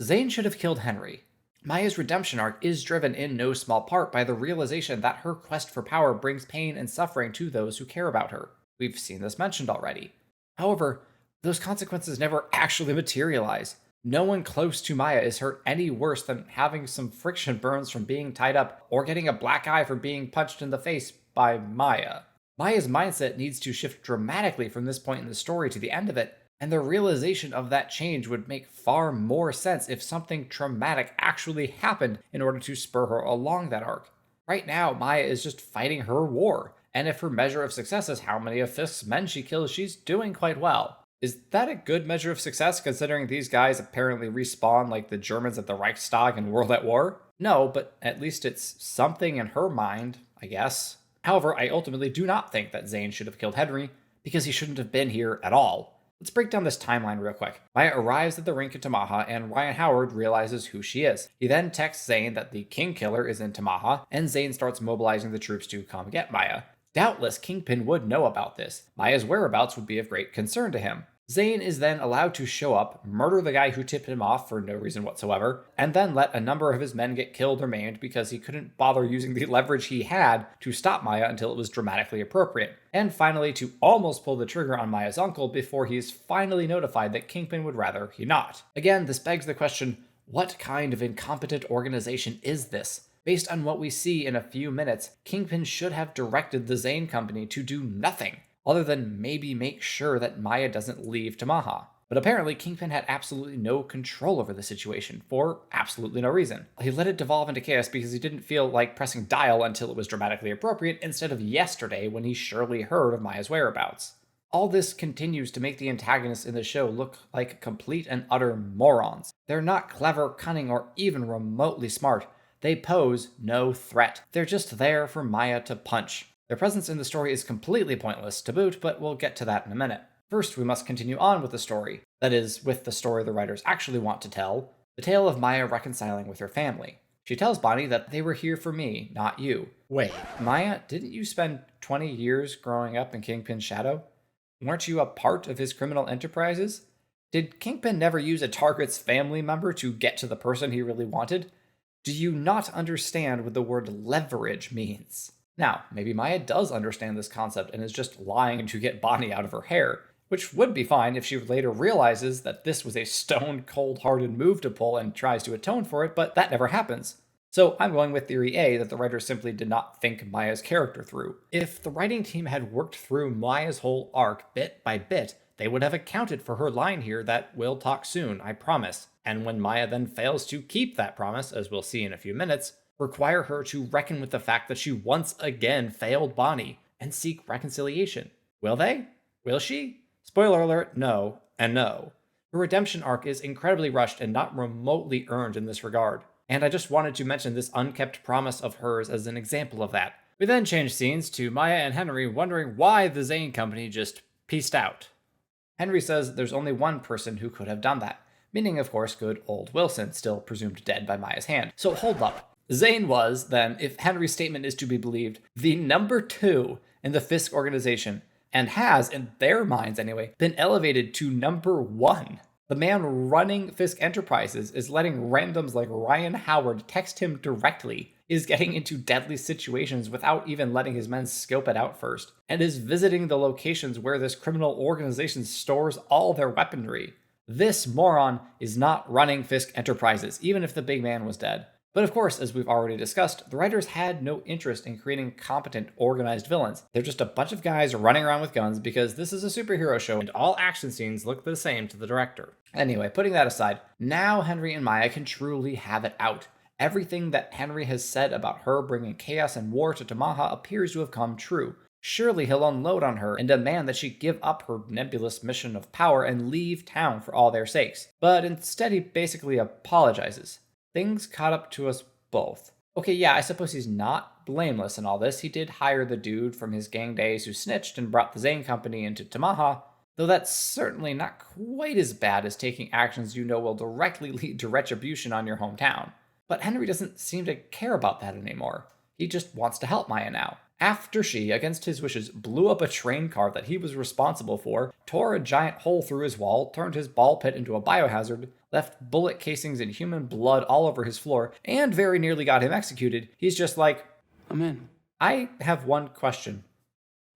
Zane should have killed Henry. Maya's redemption arc is driven in no small part by the realization that her quest for power brings pain and suffering to those who care about her. We've seen this mentioned already. However, those consequences never actually materialize. No one close to Maya is hurt any worse than having some friction burns from being tied up or getting a black eye for being punched in the face by Maya. Maya's mindset needs to shift dramatically from this point in the story to the end of it, and the realization of that change would make far more sense if something traumatic actually happened in order to spur her along that arc. Right now, Maya is just fighting her war, and if her measure of success is how many of Fisk's men she kills, she's doing quite well. Is that a good measure of success considering these guys apparently respawn like the Germans at the Reichstag in World at War? No, but at least it's something in her mind, I guess. However, I ultimately do not think that Zane should have killed Henry, because he shouldn't have been here at all. Let's break down this timeline real quick. Maya arrives at the rink in Tamaha, and Ryan Howard realizes who she is. He then texts Zane that the King Killer is in Tamaha, and Zane starts mobilizing the troops to come get Maya. Doubtless, Kingpin would know about this. Maya's whereabouts would be of great concern to him. Zane is then allowed to show up, murder the guy who tipped him off for no reason whatsoever, and then let a number of his men get killed or maimed because he couldn't bother using the leverage he had to stop Maya until it was dramatically appropriate. And finally, to almost pull the trigger on Maya's uncle before he is finally notified that Kingpin would rather he not. Again, this begs the question, what kind of incompetent organization is this? Based on what we see in a few minutes, Kingpin should have directed the Zane Company to do nothing, other than maybe make sure that Maya doesn't leave Tamaha. But apparently, Kingpin had absolutely no control over the situation, for absolutely no reason. He let it devolve into chaos because he didn't feel like pressing dial until it was dramatically appropriate, instead of yesterday when he surely heard of Maya's whereabouts. All this continues to make the antagonists in the show look like complete and utter morons. They're not clever, cunning, or even remotely smart. They pose no threat. They're just there for Maya to punch. Their presence in the story is completely pointless to boot, but we'll get to that in a minute. First, we must continue on with the story. That is, with the story the writers actually want to tell, the tale of Maya reconciling with her family. She tells Bonnie that they were here for me, not you. Wait, Maya, didn't you spend 20 years growing up in Kingpin's shadow? Weren't you a part of his criminal enterprises? Did Kingpin never use a target's family member to get to the person he really wanted? Do you not understand what the word leverage means? Now, maybe Maya does understand this concept and is just lying to get Bonnie out of her hair, which would be fine if she later realizes that this was a stone cold-hearted move to pull and tries to atone for it, but that never happens. So I'm going with theory A, that the writers simply did not think Maya's character through. If the writing team had worked through Maya's whole arc bit by bit, they would have accounted for her line here that we'll talk soon, I promise. And when Maya then fails to keep that promise, as we'll see in a few minutes, require her to reckon with the fact that she once again failed Bonnie, and seek reconciliation. Will they? Will she? Spoiler alert, no, and no. Her redemption arc is incredibly rushed and not remotely earned in this regard. And I just wanted to mention this unkept promise of hers as an example of that. We then change scenes to Maya and Henry wondering why the Zane Company just pieced out. Henry says there's only one person who could have done that, meaning of course good old Wilson, still presumed dead by Maya's hand. So hold up. Zane was, then, if Henry's statement is to be believed, the number 2 in the Fisk organization, and has, in their minds anyway, been elevated to number 1. The man running Fisk Enterprises is letting randoms like Ryan Howard text him directly, is getting into deadly situations without even letting his men scope it out first, and is visiting the locations where this criminal organization stores all their weaponry. This moron is not running Fisk Enterprises, even if the big man was dead. But of course, as we've already discussed, the writers had no interest in creating competent, organized villains. They're just a bunch of guys running around with guns because this is a superhero show and all action scenes look the same to the director. Anyway, putting that aside, now Henry and Maya can truly have it out. Everything that Henry has said about her bringing chaos and war to Tamaha appears to have come true. Surely he'll unload on her and demand that she give up her nebulous mission of power and leave town for all their sakes. But instead he basically apologizes. Things caught up to us both. Okay, yeah, I suppose he's not blameless in all this. He did hire the dude from his gang days who snitched and brought the Zane Company into Tamaha, though that's certainly not quite as bad as taking actions you know will directly lead to retribution on your hometown. But Henry doesn't seem to care about that anymore. He just wants to help Maya now. After she, against his wishes, blew up a train car that he was responsible for, tore a giant hole through his wall, turned his ball pit into a biohazard, left bullet casings and human blood all over his floor, and very nearly got him executed, he's just like, I'm in. I have one question.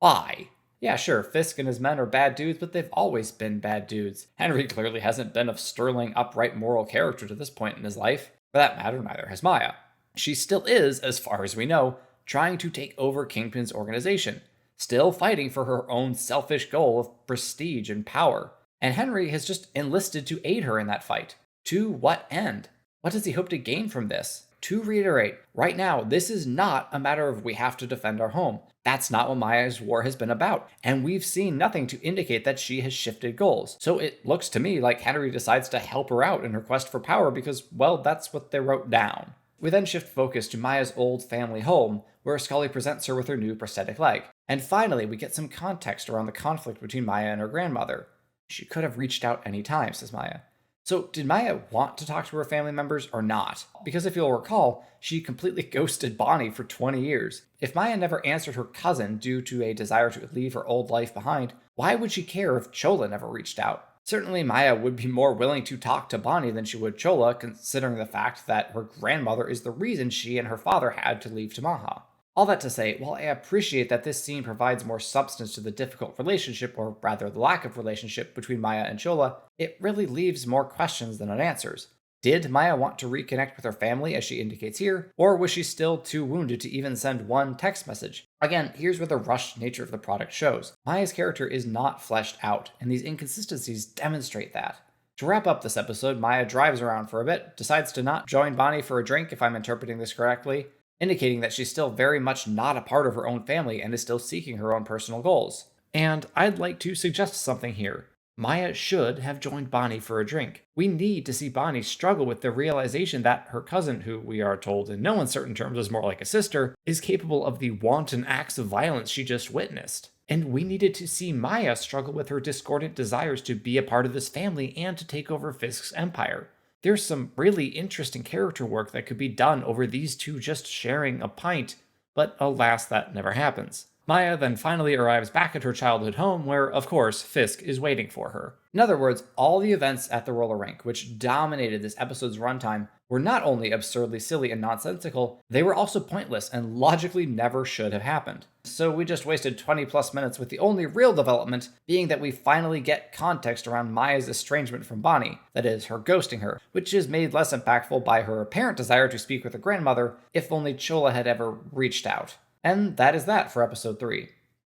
Why? Yeah, sure, Fisk and his men are bad dudes, but they've always been bad dudes. Henry clearly hasn't been of sterling, upright moral character to this point in his life. For that matter, neither has Maya. She still is, as far as we know, trying to take over Kingpin's organization, still fighting for her own selfish goal of prestige and power. And Henry has just enlisted to aid her in that fight. To what end? What does he hope to gain from this? To reiterate, right now, this is not a matter of we have to defend our home. That's not what Maya's war has been about, and we've seen nothing to indicate that she has shifted goals. So it looks to me like Henry decides to help her out in her quest for power because, well, that's what they wrote down. We then shift focus to Maya's old family home, where Scully presents her with her new prosthetic leg. And finally, we get some context around the conflict between Maya and her grandmother. She could have reached out any time, says Maya. So did Maya want to talk to her family members or not? Because if you'll recall, she completely ghosted Bonnie for 20 years. If Maya never answered her cousin due to a desire to leave her old life behind, why would she care if Chola never reached out? Certainly Maya would be more willing to talk to Bonnie than she would Chola, considering the fact that her grandmother is the reason she and her father had to leave Tamaha. All that to say, while I appreciate that this scene provides more substance to the difficult relationship, or rather the lack of relationship, between Maya and Chola, it really leaves more questions than it answers. Did Maya want to reconnect with her family, as she indicates here, or was she still too wounded to even send one text message? Again, here's where the rushed nature of the product shows. Maya's character is not fleshed out, and these inconsistencies demonstrate that. To wrap up this episode, Maya drives around for a bit, decides to not join Bonnie for a drink, if I'm interpreting this correctly, indicating that she's still very much not a part of her own family and is still seeking her own personal goals. And I'd like to suggest something here. Maya should have joined Bonnie for a drink. We need to see Bonnie struggle with the realization that her cousin, who we are told in no uncertain terms is more like a sister, is capable of the wanton acts of violence she just witnessed. And we needed to see Maya struggle with her discordant desires to be a part of this family and to take over Fisk's empire. There's some really interesting character work that could be done over these two just sharing a pint, but alas, that never happens. Maya then finally arrives back at her childhood home where, of course, Fisk is waiting for her. In other words, all the events at the roller rink, which dominated this episode's runtime, were not only absurdly silly and nonsensical, they were also pointless and logically never should have happened. So we just wasted 20 plus minutes with the only real development being that we finally get context around Maya's estrangement from Bonnie, that is, her ghosting her, which is made less impactful by her apparent desire to speak with her grandmother if only Chola had ever reached out. And that is that for episode 3.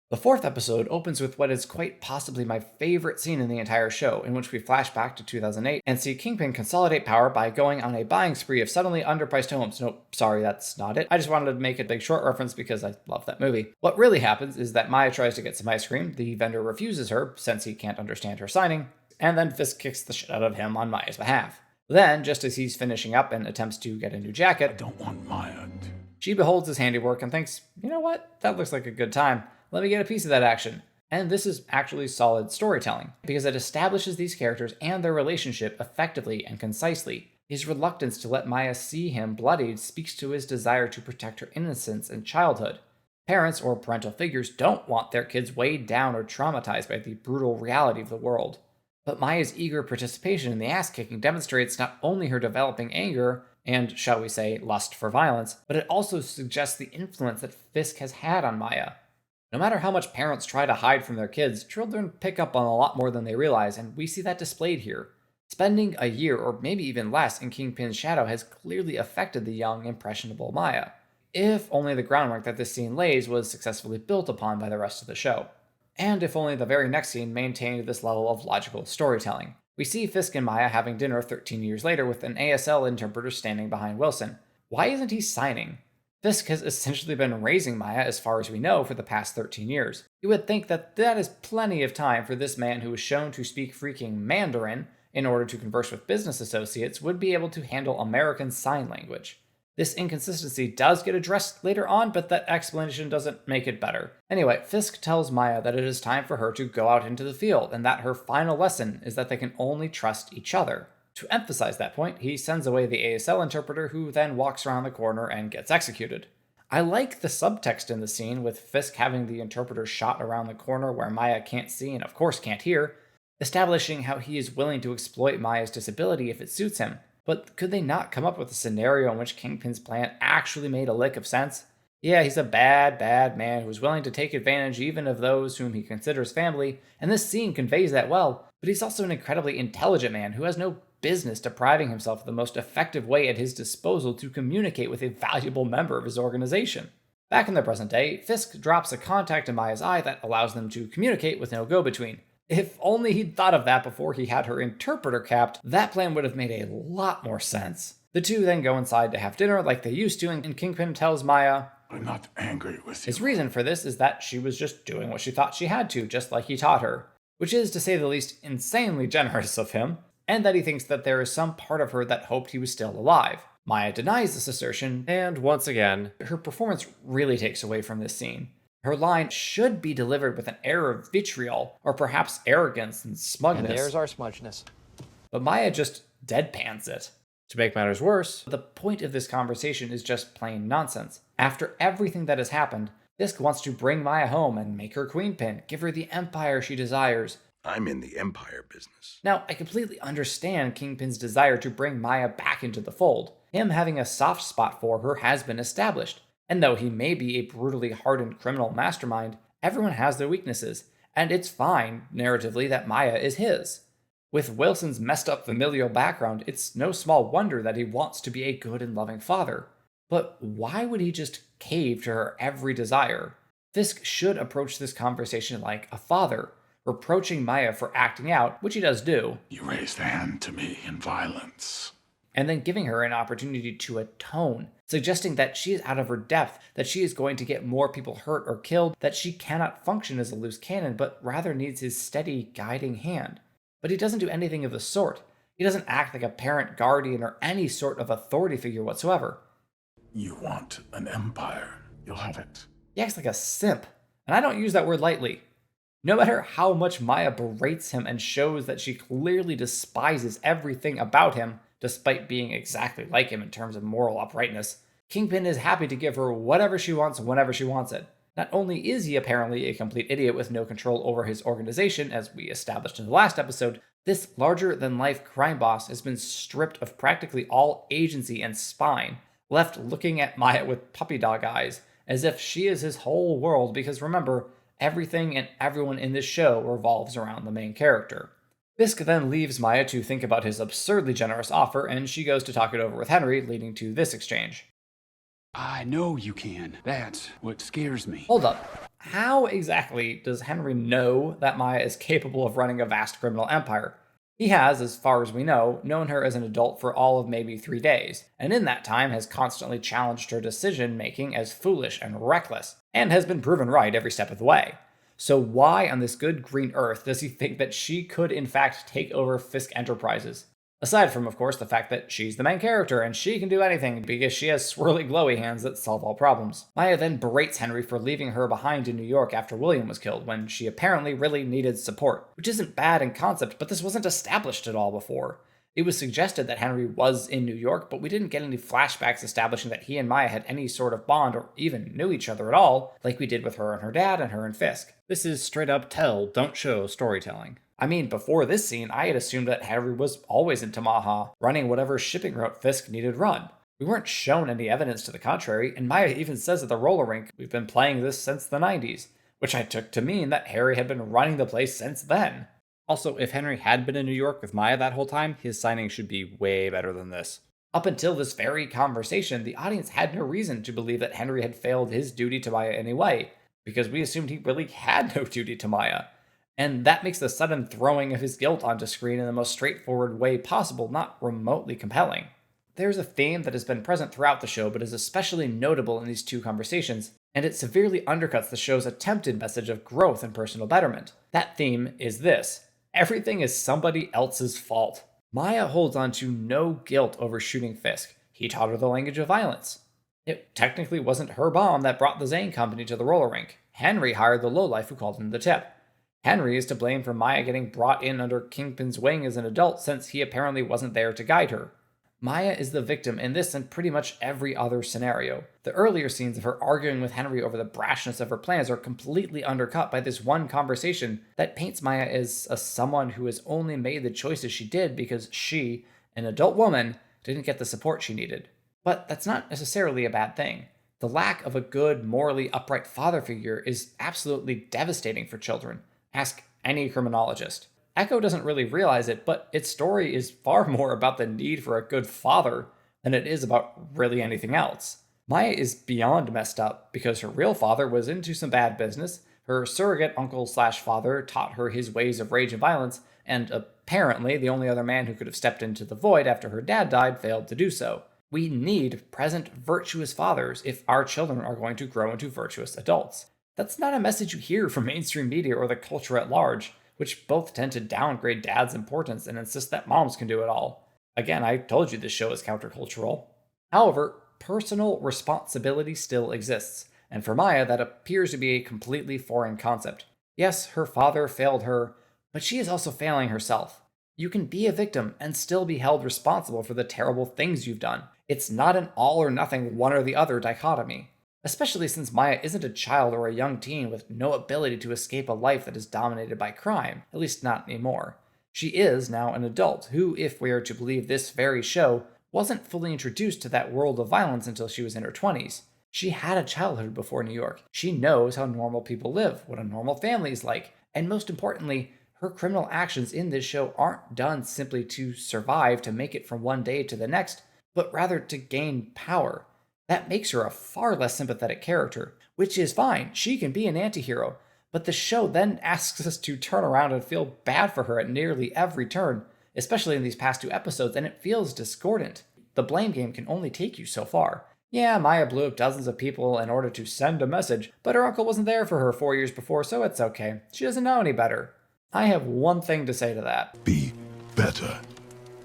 The fourth episode opens with what is quite possibly my favorite scene in the entire show, in which we flash back to 2008 and see Kingpin consolidate power by going on a buying spree of suddenly underpriced homes. Nope, sorry, that's not it. I just wanted to make a big short reference because I love that movie. What really happens is that Maya tries to get some ice cream, the vendor refuses her since he can't understand her signing, and then Fisk kicks the shit out of him on Maya's behalf. Then, just as he's finishing up and attempts to get a new jacket, I don't want Maya to... She beholds his handiwork and thinks, you know what, that looks like a good time. Let me get a piece of that action. And this is actually solid storytelling, because it establishes these characters and their relationship effectively and concisely. His reluctance to let Maya see him bloodied speaks to his desire to protect her innocence and childhood. Parents or parental figures don't want their kids weighed down or traumatized by the brutal reality of the world. But Maya's eager participation in the ass-kicking demonstrates not only her developing anger and, shall we say, lust for violence, but it also suggests the influence that Fisk has had on Maya. No matter how much parents try to hide from their kids, children pick up on a lot more than they realize, and we see that displayed here. Spending a year, or maybe even less, in Kingpin's shadow has clearly affected the young, impressionable Maya, if only the groundwork that this scene lays was successfully built upon by the rest of the show. And if only the very next scene maintained this level of logical storytelling. We see Fisk and Maya having dinner 13 years later with an ASL interpreter standing behind Wilson. Why isn't he signing? Fisk has essentially been raising Maya as far as we know for the past 13 years. You would think that that is plenty of time for this man who is shown to speak freaking Mandarin in order to converse with business associates would be able to handle American Sign Language. This inconsistency does get addressed later on, but that explanation doesn't make it better. Anyway, Fisk tells Maya that it is time for her to go out into the field, and that her final lesson is that they can only trust each other. To emphasize that point, he sends away the ASL interpreter, who then walks around the corner and gets executed. I like the subtext in the scene, with Fisk having the interpreter shot around the corner where Maya can't see and of course can't hear, establishing how he is willing to exploit Maya's disability if it suits him. But could they not come up with a scenario in which Kingpin's plan actually made a lick of sense? Yeah, he's a bad man who's willing to take advantage even of those whom he considers family, and this scene conveys that well, but he's also an incredibly intelligent man who has no business depriving himself of the most effective way at his disposal to communicate with a valuable member of his organization. Back in the present day, Fisk drops a contact in Maya's eye that allows them to communicate with no go-between. If only he'd thought of that before he had her interpreter capped, that plan would have made a lot more sense. The two then go inside to have dinner like they used to, and Kingpin tells Maya, I'm not angry with you. His reason for this is that she was just doing what she thought she had to, just like he taught her, which is, to say the least, insanely generous of him, and that he thinks that there is some part of her that hoped he was still alive. Maya denies this assertion, and once again, her performance really takes away from this scene. Her line should be delivered with an air of vitriol, or perhaps arrogance and smugness. And there's our smudgeness. But Maya just deadpans it. To make matters worse, the point of this conversation is just plain nonsense. After everything that has happened, Fisk wants to bring Maya home and make her queenpin, give her the empire she desires. I'm in the empire business. Now, I completely understand Kingpin's desire to bring Maya back into the fold. Him having a soft spot for her has been established. And though he may be a brutally hardened criminal mastermind, everyone has their weaknesses, and it's fine, narratively, that Maya is his. With Wilson's messed up familial background, it's no small wonder that he wants to be a good and loving father. But why would he just cave to her every desire? Fisk should approach this conversation like a father, reproaching Maya for acting out, which he does do. You raised a hand to me in violence. And then giving her an opportunity to atone, suggesting that she is out of her depth, that she is going to get more people hurt or killed, that she cannot function as a loose cannon, but rather needs his steady, guiding hand. But he doesn't do anything of the sort. He doesn't act like a parent, guardian, or any sort of authority figure whatsoever. You want an empire. You'll have it. He acts like a simp, and I don't use that word lightly. No matter how much Maya berates him and shows that she clearly despises everything about him, despite being exactly like him in terms of moral uprightness, Kingpin is happy to give her whatever she wants whenever she wants it. Not only is he apparently a complete idiot with no control over his organization, as we established in the last episode, this larger-than-life crime boss has been stripped of practically all agency and spine, left looking at Maya with puppy dog eyes, as if she is his whole world, because remember, everything and everyone in this show revolves around the main character. Fisk then leaves Maya to think about his absurdly generous offer, and she goes to talk it over with Henry, leading to this exchange. I know you can. That's what scares me. Hold up. How exactly does Henry know that Maya is capable of running a vast criminal empire? He has, as far as we know, known her as an adult for all of maybe 3 days, and in that time has constantly challenged her decision making as foolish and reckless, and has been proven right every step of the way. So why on this good green earth does he think that she could in fact take over Fisk Enterprises? Aside from, of course, the fact that she's the main character and she can do anything because she has swirly glowy hands that solve all problems. Maya then berates Henry for leaving her behind in New York after William was killed when she apparently really needed support, which isn't bad in concept, but this wasn't established at all before. It was suggested that Henry was in New York, but we didn't get any flashbacks establishing that he and Maya had any sort of bond or even knew each other at all, like we did with her and her dad and her and Fisk. This is straight up tell, don't show storytelling. I mean, before this scene, I had assumed that Henry was always in Tamaha, running whatever shipping route Fisk needed run. We weren't shown any evidence to the contrary, and Maya even says at the roller rink, we've been playing this since the 90s, which I took to mean that Harry had been running the place since then. Also, if Henry had been in New York with Maya that whole time, his signing should be way better than this. Up until this very conversation, the audience had no reason to believe that Henry had failed his duty to Maya anyway, because we assumed he really had no duty to Maya. And that makes the sudden throwing of his guilt onto screen in the most straightforward way possible not remotely compelling. There's a theme that has been present throughout the show but is especially notable in these two conversations, and it severely undercuts the show's attempted message of growth and personal betterment. That theme is this: everything is somebody else's fault. Maya holds on to no guilt over shooting Fisk. He taught her the language of violence. It technically wasn't her bomb that brought the Zane Company to the roller rink. Henry hired the lowlife who called in the tip. Henry is to blame for Maya getting brought in under Kingpin's wing as an adult since he apparently wasn't there to guide her. Maya is the victim in this and pretty much every other scenario. The earlier scenes of her arguing with Henry over the brashness of her plans are completely undercut by this one conversation that paints Maya as someone who has only made the choices she did because she, an adult woman, didn't get the support she needed. But that's not necessarily a bad thing. The lack of a good, morally upright father figure is absolutely devastating for children. Ask any criminologist. Echo doesn't really realize it, but its story is far more about the need for a good father than it is about really anything else. Maya is beyond messed up because her real father was into some bad business, her surrogate uncle/father taught her his ways of rage and violence, and apparently the only other man who could have stepped into the void after her dad died failed to do so. We need present virtuous fathers if our children are going to grow into virtuous adults. That's not a message you hear from mainstream media or the culture at large, which both tend to downgrade dad's importance and insist that moms can do it all. Again, I told you this show is countercultural. However, personal responsibility still exists, and for Maya that appears to be a completely foreign concept. Yes, her father failed her, but she is also failing herself. You can be a victim and still be held responsible for the terrible things you've done. It's not an all or nothing one or the other dichotomy. Especially since Maya isn't a child or a young teen with no ability to escape a life that is dominated by crime, at least not anymore. She is now an adult who, if we are to believe this very show, wasn't fully introduced to that world of violence until she was in her 20s. She had a childhood before New York. She knows how normal people live, what a normal family is like, and most importantly, her criminal actions in this show aren't done simply to survive to make it from one day to the next, but rather to gain power. That makes her a far less sympathetic character, which is fine. She can be an antihero, but the show then asks us to turn around and feel bad for her at nearly every turn, especially in these past 2 episodes, and it feels discordant. The blame game can only take you so far. Yeah, Maya blew up dozens of people in order to send a message, but her uncle wasn't there for her 4 years before, so it's okay. She doesn't know any better. I have one thing to say to that. Be better.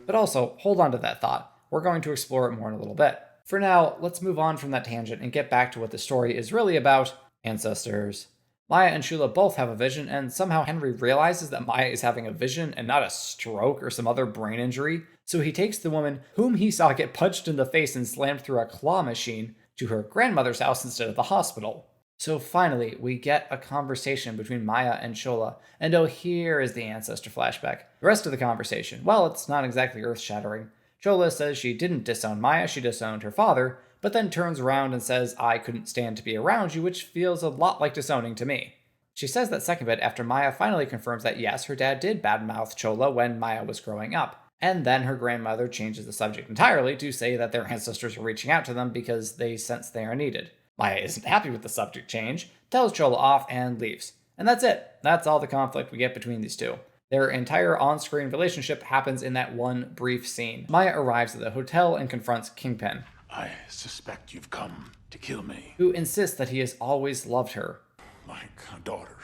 But also, hold on to that thought. We're going to explore it more in a little bit. For now, let's move on from that tangent and get back to what the story is really about: ancestors. Maya and Shula both have a vision, and somehow Henry realizes that Maya is having a vision and not a stroke or some other brain injury, so he takes the woman whom he saw get punched in the face and slammed through a claw machine to her grandmother's house instead of the hospital. So finally, we get a conversation between Maya and Shola, and oh, here is the ancestor flashback. The rest of the conversation, well, it's not exactly earth-shattering. Shola says she didn't disown Maya, she disowned her father, but then turns around and says, "I couldn't stand to be around you," which feels a lot like disowning to me. She says that second bit after Maya finally confirms that yes, her dad did badmouth Chola when Maya was growing up. And then her grandmother changes the subject entirely to say that their ancestors are reaching out to them because they sense they are needed. Maya isn't happy with the subject change, tells Chola off, and leaves. And that's it. That's all the conflict we get between these two. Their entire on-screen relationship happens in that one brief scene. Maya arrives at the hotel and confronts Kingpin, I suspect you've come to kill me. who insists that he has always loved her. Like a daughter.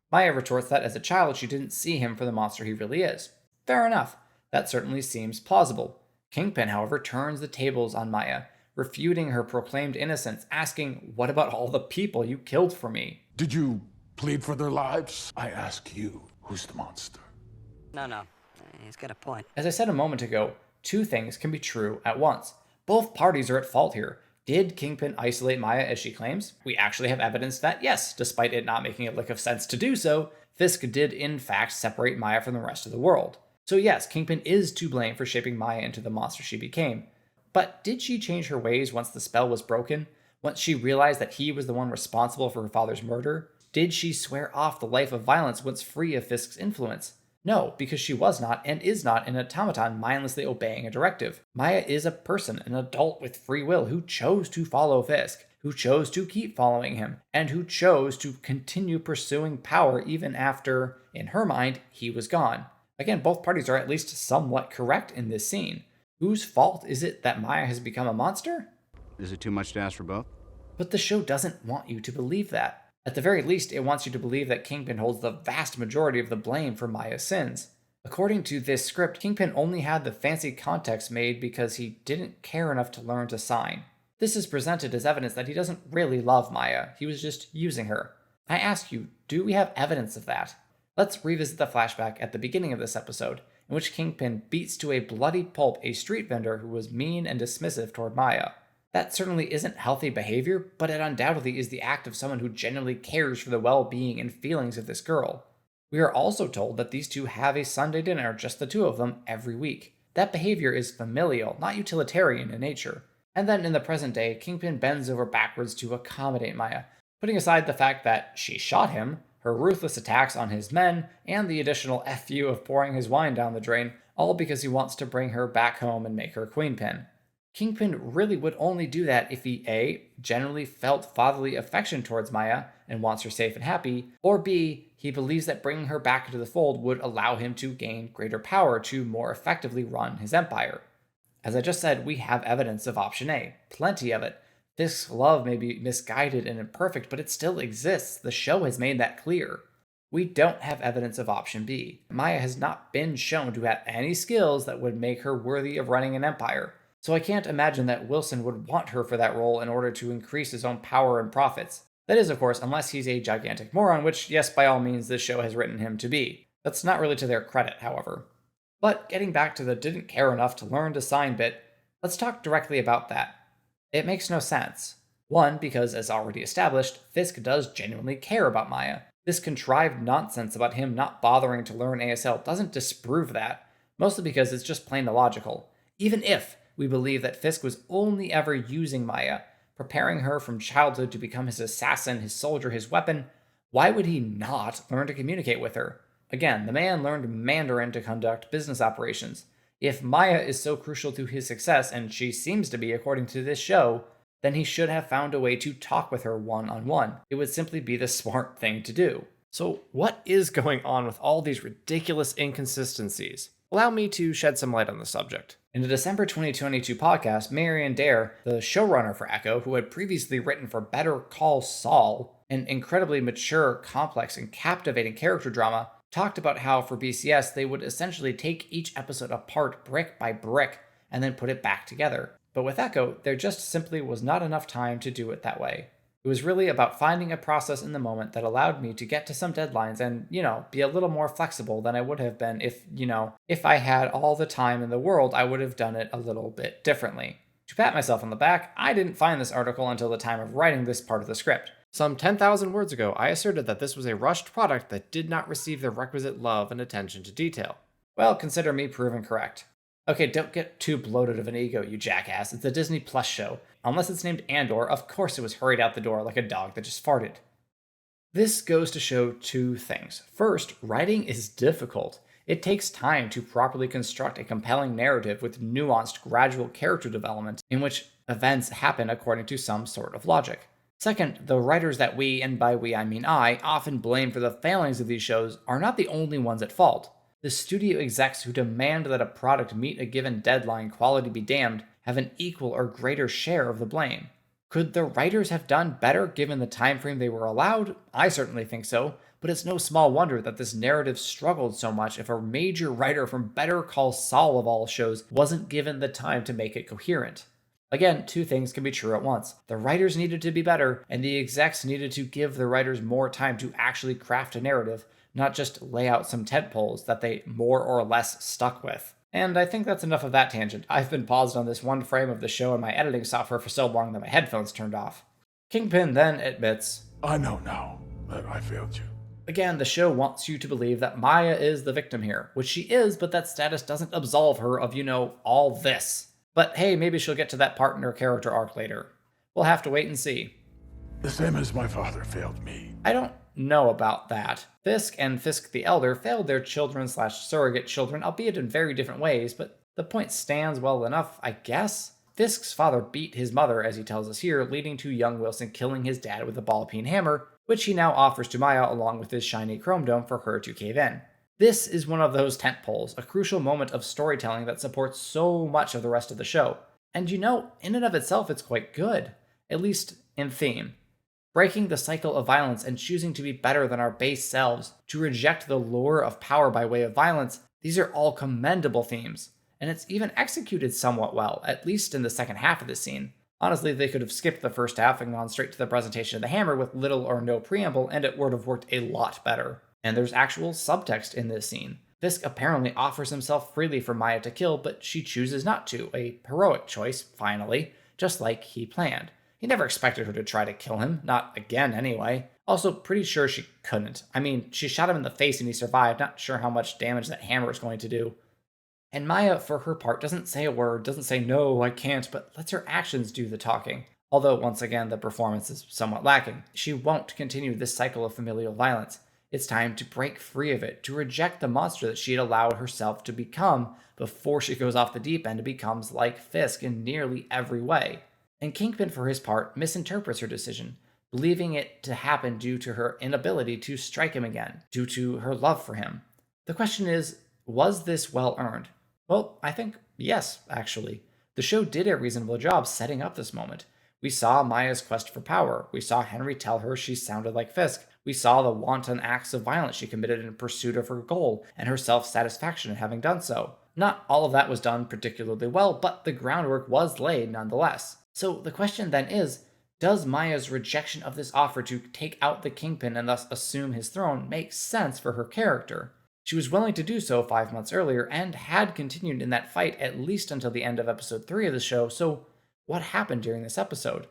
Maya retorts that as a child she didn't see him for the monster he really is. Fair enough. That certainly seems plausible. Kingpin, however, turns the tables on Maya, refuting her proclaimed innocence, asking, "What about all the people you killed for me?" Did you plead for their lives? I ask you, who's the monster? No. He's got a point. As I said a moment ago, two things can be true at once. Both parties are at fault here. Did Kingpin isolate Maya as she claims? We actually have evidence that yes, despite it not making a lick of sense to do so, Fisk did in fact separate Maya from the rest of the world. So yes, Kingpin is to blame for shaping Maya into the monster she became. But did she change her ways once the spell was broken? Once she realized that he was the one responsible for her father's murder? Did she swear off the life of violence once free of Fisk's influence? No, because she was not and is not an automaton mindlessly obeying a directive. Maya is a person, an adult with free will who chose to follow Fisk, who chose to keep following him, and who chose to continue pursuing power even after, in her mind, he was gone. Again, both parties are at least somewhat correct in this scene. Whose fault is it that Maya has become a monster? Is it too much to ask for both? But the show doesn't want you to believe that. At the very least, it wants you to believe that Kingpin holds the vast majority of the blame for Maya's sins. According to this script, Kingpin only had the fancy context made because he didn't care enough to learn to sign. This is presented as evidence that he doesn't really love Maya, he was just using her. I ask you, do we have evidence of that? Let's revisit the flashback at the beginning of this episode, in which Kingpin beats to a bloody pulp a street vendor who was mean and dismissive toward Maya. That certainly isn't healthy behavior, but it undoubtedly is the act of someone who genuinely cares for the well-being and feelings of this girl. We are also told that these two have a Sunday dinner, just the two of them, every week. That behavior is familial, not utilitarian in nature. And then in the present day, Kingpin bends over backwards to accommodate Maya, putting aside the fact that she shot him, her ruthless attacks on his men, and the additional FU of pouring his wine down the drain, all because he wants to bring her back home and make her queenpin. Kingpin really would only do that if he A, generally felt fatherly affection towards Maya and wants her safe and happy, or B, he believes that bringing her back into the fold would allow him to gain greater power to more effectively run his empire. As I just said, we have evidence of option A, plenty of it. Fisk's love may be misguided and imperfect, but it still exists. The show has made that clear. We don't have evidence of option B. Maya has not been shown to have any skills that would make her worthy of running an empire. So I can't imagine that Wilson would want her for that role in order to increase his own power and profits. That is, of course, unless he's a gigantic moron, which, yes, by all means, this show has written him to be. That's not really to their credit, however. But getting back to the didn't care enough to learn to sign bit, let's talk directly about that. It makes no sense. One, because as already established, Fisk does genuinely care about Maya. This contrived nonsense about him not bothering to learn ASL doesn't disprove that, mostly because it's just plain illogical. Even if we believe that Fisk was only ever using Maya, preparing her from childhood to become his assassin, his soldier, his weapon, why would he not learn to communicate with her? Again, the man learned Mandarin to conduct business operations. If Maya is so crucial to his success, and she seems to be according to this show, then he should have found a way to talk with her one-on-one. It would simply be the smart thing to do. So what is going on with all these ridiculous inconsistencies? Allow me to shed some light on the subject. In the December 2022 podcast, Marion Dare, the showrunner for Echo, who had previously written for Better Call Saul, an incredibly mature, complex, and captivating character drama, talked about how for BCS they would essentially take each episode apart brick by brick and then put it back together. But with Echo, there just simply was not enough time to do it that way. It was really about finding a process in the moment that allowed me to get to some deadlines and, be a little more flexible than I would have been if I had all the time in the world, I would have done it a little bit differently. To pat myself on the back, I didn't find this article until the time of writing this part of the script. Some 10,000 words ago, I asserted that this was a rushed product that did not receive the requisite love and attention to detail. Well, consider me proven correct. Okay, don't get too bloated of an ego, you jackass. It's a Disney Plus show. Unless it's named Andor, of course it was hurried out the door like a dog that just farted. This goes to show two things. First, writing is difficult. It takes time to properly construct a compelling narrative with nuanced, gradual character development in which events happen according to some sort of logic. Second, the writers that we, and by we I mean I, often blame for the failings of these shows are not the only ones at fault. The studio execs who demand that a product meet a given deadline, quality be damned, have an equal or greater share of the blame. Could the writers have done better given the time frame they were allowed? I certainly think so, but it's no small wonder that this narrative struggled so much if a major writer from Better Call Saul of all shows wasn't given the time to make it coherent. Again, two things can be true at once. The writers needed to be better, and the execs needed to give the writers more time to actually craft a narrative, not just lay out some tentpoles that they more or less stuck with. And I think that's enough of that tangent. I've been paused on this one frame of the show in my editing software for so long that my headphones turned off. Kingpin then admits, I know now that I failed you. Again, the show wants you to believe that Maya is the victim here, which she is, but that status doesn't absolve her of, all this. But hey, maybe she'll get to that part in her character arc later. We'll have to wait and see. The same as my father failed me. I don't know about that. Fisk and Fisk the Elder failed their children/surrogate children, albeit in very different ways, but the point stands well enough, I guess. Fisk's father beat his mother, as he tells us here, leading to young Wilson killing his dad with a ball-peen hammer, which he now offers to Maya along with his shiny chrome dome for her to cave in. This is one of those tentpoles, a crucial moment of storytelling that supports so much of the rest of the show. And in and of itself, it's quite good, at least in theme. Breaking the cycle of violence and choosing to be better than our base selves, to reject the lure of power by way of violence, these are all commendable themes. And it's even executed somewhat well, at least in the second half of this scene. Honestly, they could have skipped the first half and gone straight to the presentation of the hammer with little or no preamble, and it would have worked a lot better. And there's actual subtext in this scene. Fisk apparently offers himself freely for Maya to kill, but she chooses not to, a heroic choice, finally, just like he planned. He never expected her to try to kill him, not again anyway. Also, pretty sure she couldn't. I mean, she shot him in the face and he survived, not sure how much damage that hammer is going to do. And Maya, for her part, doesn't say a word, doesn't say no, I can't, but lets her actions do the talking. Although, once again, the performance is somewhat lacking. She won't continue this cycle of familial violence. It's time to break free of it, to reject the monster that she had allowed herself to become before she goes off the deep end and becomes like Fisk in nearly every way. And Kingpin, for his part, misinterprets her decision, believing it to happen due to her inability to strike him again, due to her love for him. The question is, was this well earned? Well, I think yes, actually. The show did a reasonable job setting up this moment. We saw Maya's quest for power. We saw Henry tell her she sounded like Fisk. We saw the wanton acts of violence she committed in pursuit of her goal, and her self-satisfaction in having done so. Not all of that was done particularly well, but the groundwork was laid nonetheless. So the question then is, does Maya's rejection of this offer to take out the Kingpin and thus assume his throne make sense for her character? She was willing to do so 5 months earlier and had continued in that fight at least until the end of episode 3 of the show, so what happened during this episode?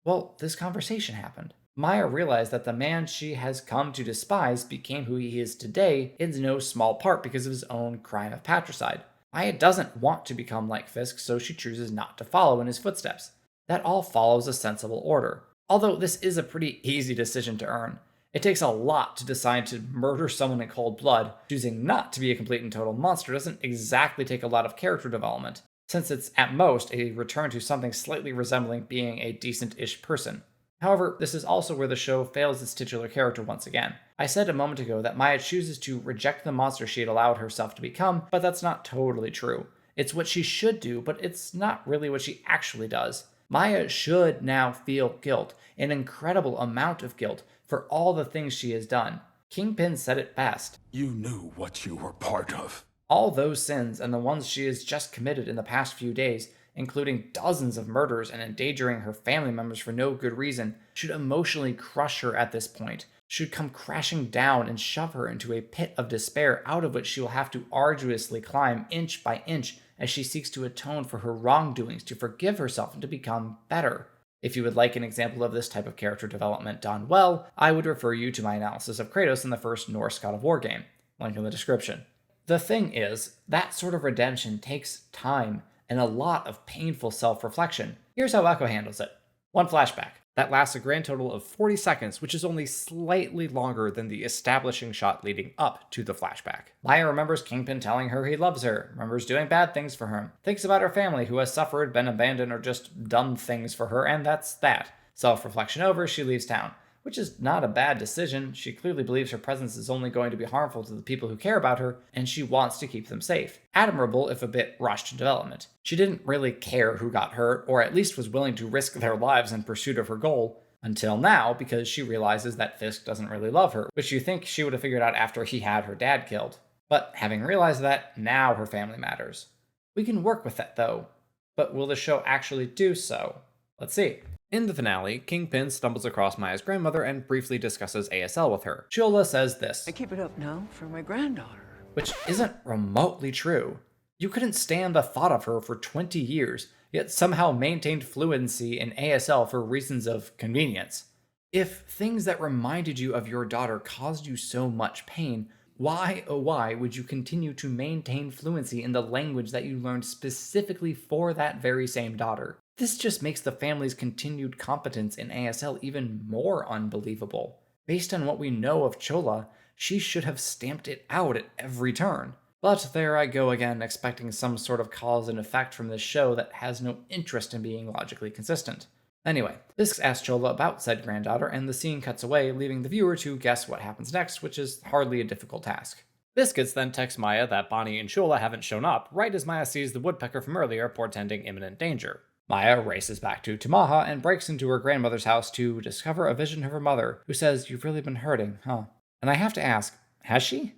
Well, this conversation happened. Maya realized that the man she has come to despise became who he is today in no small part because of his own crime of patricide. Maya doesn't want to become like Fisk, so she chooses not to follow in his footsteps. That all follows a sensible order. Although this is a pretty easy decision to earn. It takes a lot to decide to murder someone in cold blood. Choosing not to be a complete and total monster doesn't exactly take a lot of character development, since it's at most a return to something slightly resembling being a decent-ish person. However, this is also where the show fails its titular character once again. I said a moment ago that Maya chooses to reject the monster she had allowed herself to become, but that's not totally true. It's what she should do, but it's not really what she actually does. Maya should now feel guilt, an incredible amount of guilt, for all the things she has done. Kingpin said it best. You knew what you were part of. All those sins and the ones she has just committed in the past few days, including dozens of murders and endangering her family members for no good reason, should emotionally crush her at this point, should come crashing down and shove her into a pit of despair out of which she will have to arduously climb inch by inch as she seeks to atone for her wrongdoings, to forgive herself, and to become better. If you would like an example of this type of character development done well, I would refer you to my analysis of Kratos in the first Norse God of War game, link in the description. The thing is, that sort of redemption takes time and a lot of painful self-reflection. Here's how Echo handles it. One flashback. That lasts a grand total of 40 seconds, which is only slightly longer than the establishing shot leading up to the flashback. Maya remembers Kingpin telling her he loves her, remembers doing bad things for her, thinks about her family who has suffered, been abandoned, or just done things for her, and that's that. Self-reflection over, she leaves town, which is not a bad decision. She clearly believes her presence is only going to be harmful to the people who care about her, and she wants to keep them safe. Admirable, if a bit rushed in development. She didn't really care who got hurt, or at least was willing to risk their lives in pursuit of her goal, until now, because she realizes that Fisk doesn't really love her, which you think she would have figured out after he had her dad killed. But having realized that, now her family matters. We can work with that, though. But will the show actually do so? Let's see. In the finale, Kingpin stumbles across Maya's grandmother and briefly discusses ASL with her. Chola says this, I keep it up now for my granddaughter. Which isn't remotely true. You couldn't stand the thought of her for 20 years, yet somehow maintained fluency in ASL for reasons of convenience. If things that reminded you of your daughter caused you so much pain, why, oh why, would you continue to maintain fluency in the language that you learned specifically for that very same daughter? This just makes the family's continued competence in ASL even more unbelievable. Based on what we know of Chola, she should have stamped it out at every turn. But there I go again, expecting some sort of cause and effect from this show that has no interest in being logically consistent. Anyway, Fisk asks Chola about said granddaughter, and the scene cuts away, leaving the viewer to guess what happens next, which is hardly a difficult task. Biscuits then texts Maya that Bonnie and Chola haven't shown up, right as Maya sees the woodpecker from earlier portending imminent danger. Maya races back to Tamaha and breaks into her grandmother's house to discover a vision of her mother, who says, "You've really been hurting, huh?" And I have to ask, has she?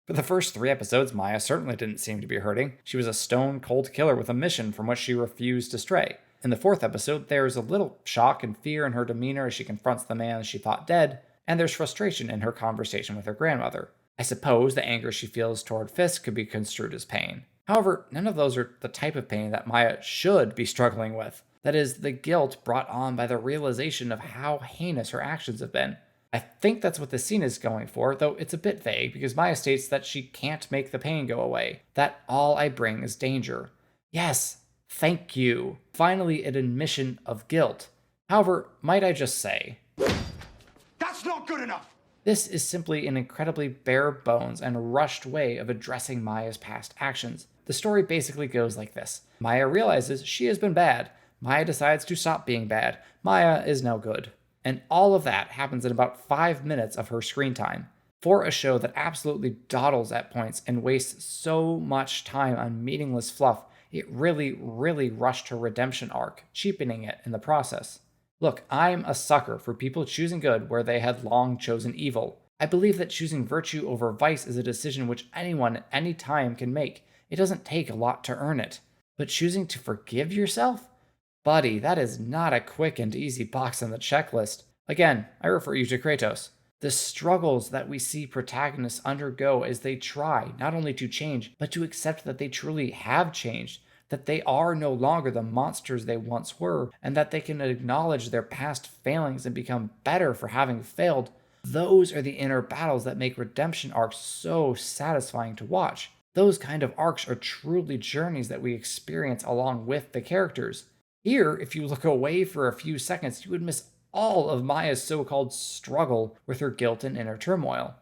For the first 3 episodes, Maya certainly didn't seem to be hurting. She was a stone-cold killer with a mission from which she refused to stray. In the 4th episode, there's a little shock and fear in her demeanor as she confronts the man she thought dead, and there's frustration in her conversation with her grandmother. I suppose the anger she feels toward Fisk could be construed as pain. However, none of those are the type of pain that Maya should be struggling with. That is, the guilt brought on by the realization of how heinous her actions have been. I think that's what the scene is going for, though it's a bit vague because Maya states that she can't make the pain go away, that all I bring is danger. Yes, thank you. Finally, an admission of guilt. However, might I just say, that's not good enough! This is simply an incredibly bare bones and rushed way of addressing Maya's past actions. The story basically goes like this. Maya realizes she has been bad. Maya decides to stop being bad. Maya is now good. And all of that happens in about 5 minutes of her screen time. For a show that absolutely dawdles at points and wastes so much time on meaningless fluff, it really rushed her redemption arc, cheapening it in the process. Look, I'm a sucker for people choosing good where they had long chosen evil. I believe that choosing virtue over vice is a decision which anyone at any time can make. It doesn't take a lot to earn it. But choosing to forgive yourself? Buddy, that is not a quick and easy box on the checklist. Again, I refer you to Kratos. The struggles that we see protagonists undergo as they try not only to change, but to accept that they truly have changed, that they are no longer the monsters they once were, and that they can acknowledge their past failings and become better for having failed. Those are the inner battles that make redemption arcs so satisfying to watch. Those kind of arcs are truly journeys that we experience along with the characters. Here, if you look away for a few seconds, you would miss all of Maya's so-called struggle with her guilt and inner turmoil.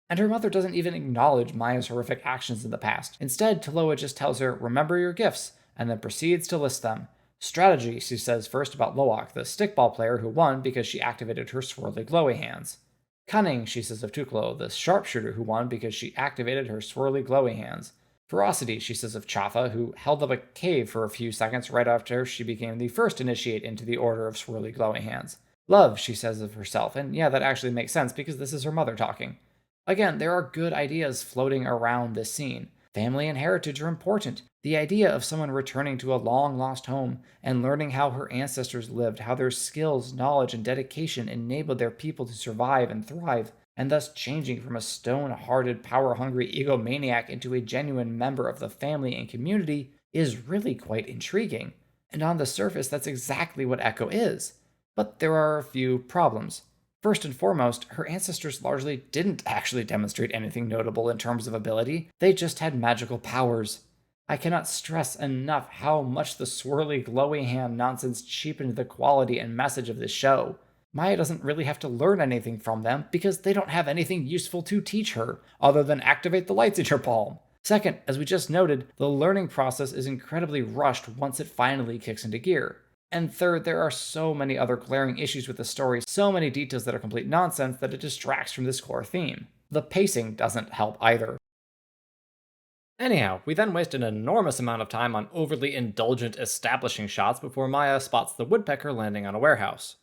And her mother doesn't even acknowledge Maya's horrific actions in the past. Instead, Taloa just tells her, remember your gifts, and then proceeds to list them. Strategy, she says first about Loak, the stickball player who won because she activated her swirly glowy hands. Cunning, she says of Tuklo, the sharpshooter who won because she activated her swirly glowy hands. Ferocity, she says of Chafa, who held up a cave for a few seconds right after she became the first initiate into the Order of Swirly Glowy Hands. Love, she says of herself, and yeah, that actually makes sense because this is her mother talking. Again, there are good ideas floating around this scene. Family and heritage are important. The idea of someone returning to a long-lost home and learning how her ancestors lived, how their skills, knowledge, and dedication enabled their people to survive and thrive, and thus changing from a stone-hearted, power-hungry egomaniac into a genuine member of the family and community is really quite intriguing. And on the surface, that's exactly what Echo is. But there are a few problems. First and foremost, her ancestors largely didn't actually demonstrate anything notable in terms of ability. They just had magical powers. I cannot stress enough how much the swirly, glowy hand nonsense cheapened the quality and message of this show. Maya doesn't really have to learn anything from them because they don't have anything useful to teach her, other than activate the lights in your palm. Second, as we just noted, the learning process is incredibly rushed once it finally kicks into gear. And third, there are so many other glaring issues with the story, so many details that are complete nonsense that it distracts from this core theme. The pacing doesn't help either. Anyhow, we then waste an enormous amount of time on overly indulgent establishing shots before Maya spots the woodpecker landing on a warehouse.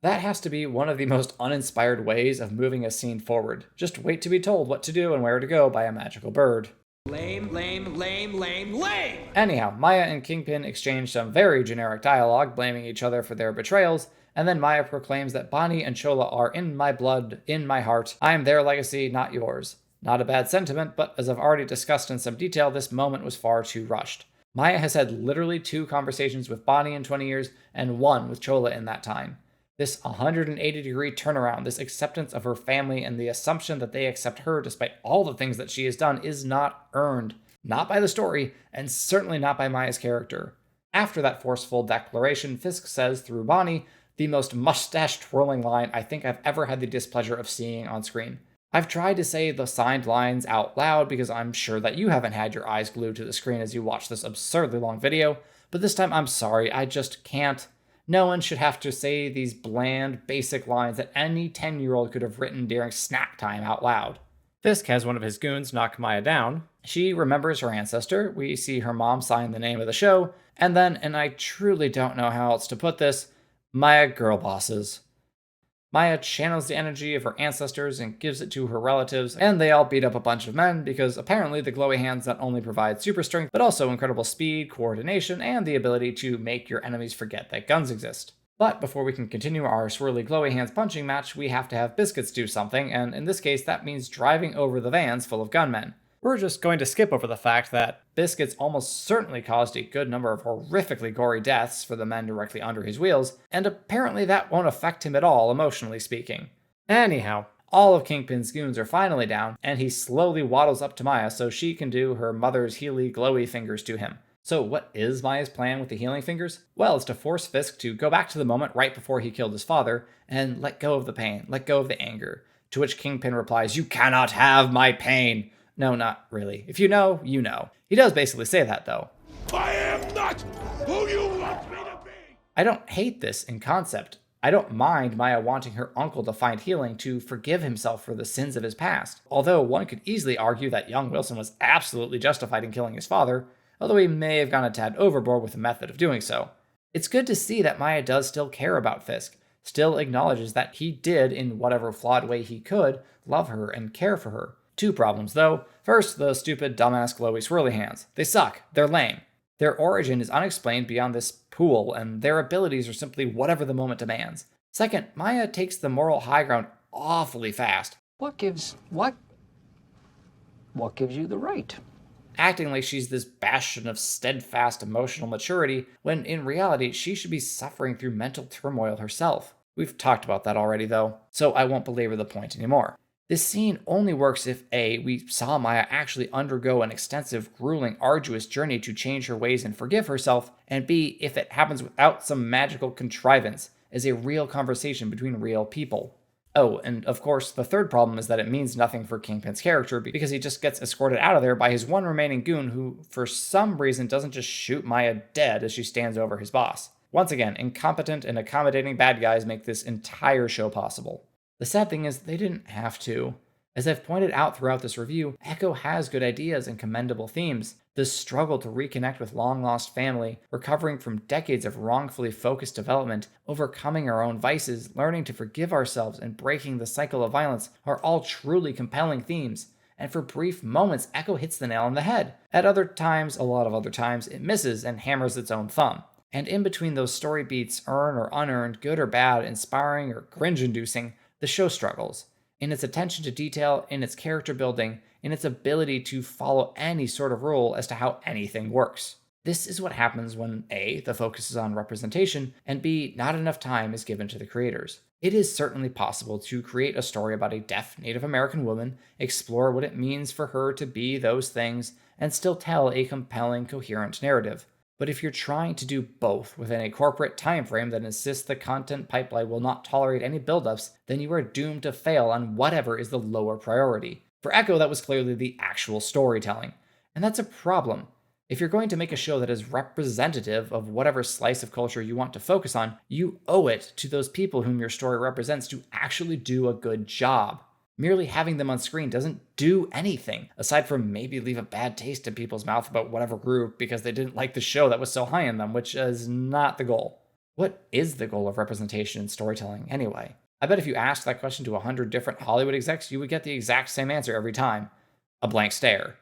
That has to be one of the most uninspired ways of moving a scene forward. Just wait to be told what to do and where to go by a magical bird. Lame, lame, lame, lame, lame! Anyhow, Maya and Kingpin exchange some very generic dialogue, blaming each other for their betrayals, and then Maya proclaims that Bonnie and Chola are in my blood, in my heart. I am their legacy, not yours. Not a bad sentiment, but as I've already discussed in some detail, this moment was far too rushed. Maya has had literally 2 conversations with Bonnie in 20 years, and 1 with Chola in that time. This 180-degree turnaround, this acceptance of her family, and the assumption that they accept her despite all the things that she has done is not earned. Not by the story, and certainly not by Maya's character. After that forceful declaration, Fisk says through Bonnie the most mustache-twirling line I think I've ever had the displeasure of seeing on screen. I've tried to say the signed lines out loud because I'm sure that you haven't had your eyes glued to the screen as you watch this absurdly long video, but this time I'm sorry, I just can't. No one should have to say these bland, basic lines that any 10-year-old could have written during snack time out loud. Fisk has one of his goons knock Maya down. She remembers her ancestor, we see her mom sign the name of the show, and then, and I truly don't know how else to put this, Maya girl bosses. Maya channels the energy of her ancestors and gives it to her relatives, and they all beat up a bunch of men because apparently the glowy hands not only provide super strength, but also incredible speed, coordination, and the ability to make your enemies forget that guns exist. But before we can continue our swirly glowy hands punching match, we have to have Biscuits do something, and in this case that means driving over the vans full of gunmen. We're just going to skip over the fact that Biscuits almost certainly caused a good number of horrifically gory deaths for the men directly under his wheels, and apparently that won't affect him at all, emotionally speaking. Anyhow, all of Kingpin's goons are finally down, and he slowly waddles up to Maya so she can do her mother's healy, glowy fingers to him. So what is Maya's plan with the healing fingers? Well, it's to force Fisk to go back to the moment right before he killed his father, and let go of the pain, let go of the anger. To which Kingpin replies, "You cannot have my pain." No, not really. If you know, you know. He does basically say that, though. I am not who you want me to be! I don't hate this in concept. I don't mind Maya wanting her uncle to find healing to forgive himself for the sins of his past. Although one could easily argue that young Wilson was absolutely justified in killing his father, although he may have gone a tad overboard with the method of doing so. It's good to see that Maya does still care about Fisk, still acknowledges that he did, in whatever flawed way he could, love her and care for her. 2 problems, though. First, the stupid, dumbass, glowy, swirly hands. They suck. They're lame. Their origin is unexplained beyond this pool, and their abilities are simply whatever the moment demands. Second, Maya takes the moral high ground awfully fast. What gives you the right? Acting like she's this bastion of steadfast emotional maturity, when in reality she should be suffering through mental turmoil herself. We've talked about that already, though, so I won't belabor the point anymore. This scene only works if A, we saw Maya actually undergo an extensive, grueling, arduous journey to change her ways and forgive herself, and B, if it happens without some magical contrivance, as a real conversation between real people. Oh, and of course, the third problem is that it means nothing for Kingpin's character because he just gets escorted out of there by his one remaining goon who, for some reason, doesn't just shoot Maya dead as she stands over his boss. Once again, incompetent and accommodating bad guys make this entire show possible. The sad thing is, they didn't have to. As I've pointed out throughout this review, Echo has good ideas and commendable themes. The struggle to reconnect with long-lost family, recovering from decades of wrongfully focused development, overcoming our own vices, learning to forgive ourselves, and breaking the cycle of violence are all truly compelling themes. And for brief moments, Echo hits the nail on the head. At other times, a lot of other times, it misses and hammers its own thumb. And in between those story beats, earned or unearned, good or bad, inspiring or cringe-inducing, the show struggles. In its attention to detail, in its character building, in its ability to follow any sort of rule as to how anything works. This is what happens when A, the focus is on representation, and B, not enough time is given to the creators. It is certainly possible to create a story about a deaf Native American woman, explore what it means for her to be those things, and still tell a compelling, coherent narrative. But if you're trying to do both within a corporate time frame that insists the content pipeline will not tolerate any buildups, then you are doomed to fail on whatever is the lower priority. For Echo, that was clearly the actual storytelling. And that's a problem. If you're going to make a show that is representative of whatever slice of culture you want to focus on, you owe it to those people whom your story represents to actually do a good job. Merely having them on screen doesn't do anything, aside from maybe leave a bad taste in people's mouth about whatever group because they didn't like the show that was so high on them, which is not the goal. What is the goal of representation in storytelling, anyway? I bet if you asked that question to 100 different Hollywood execs, you would get the exact same answer every time. A blank stare.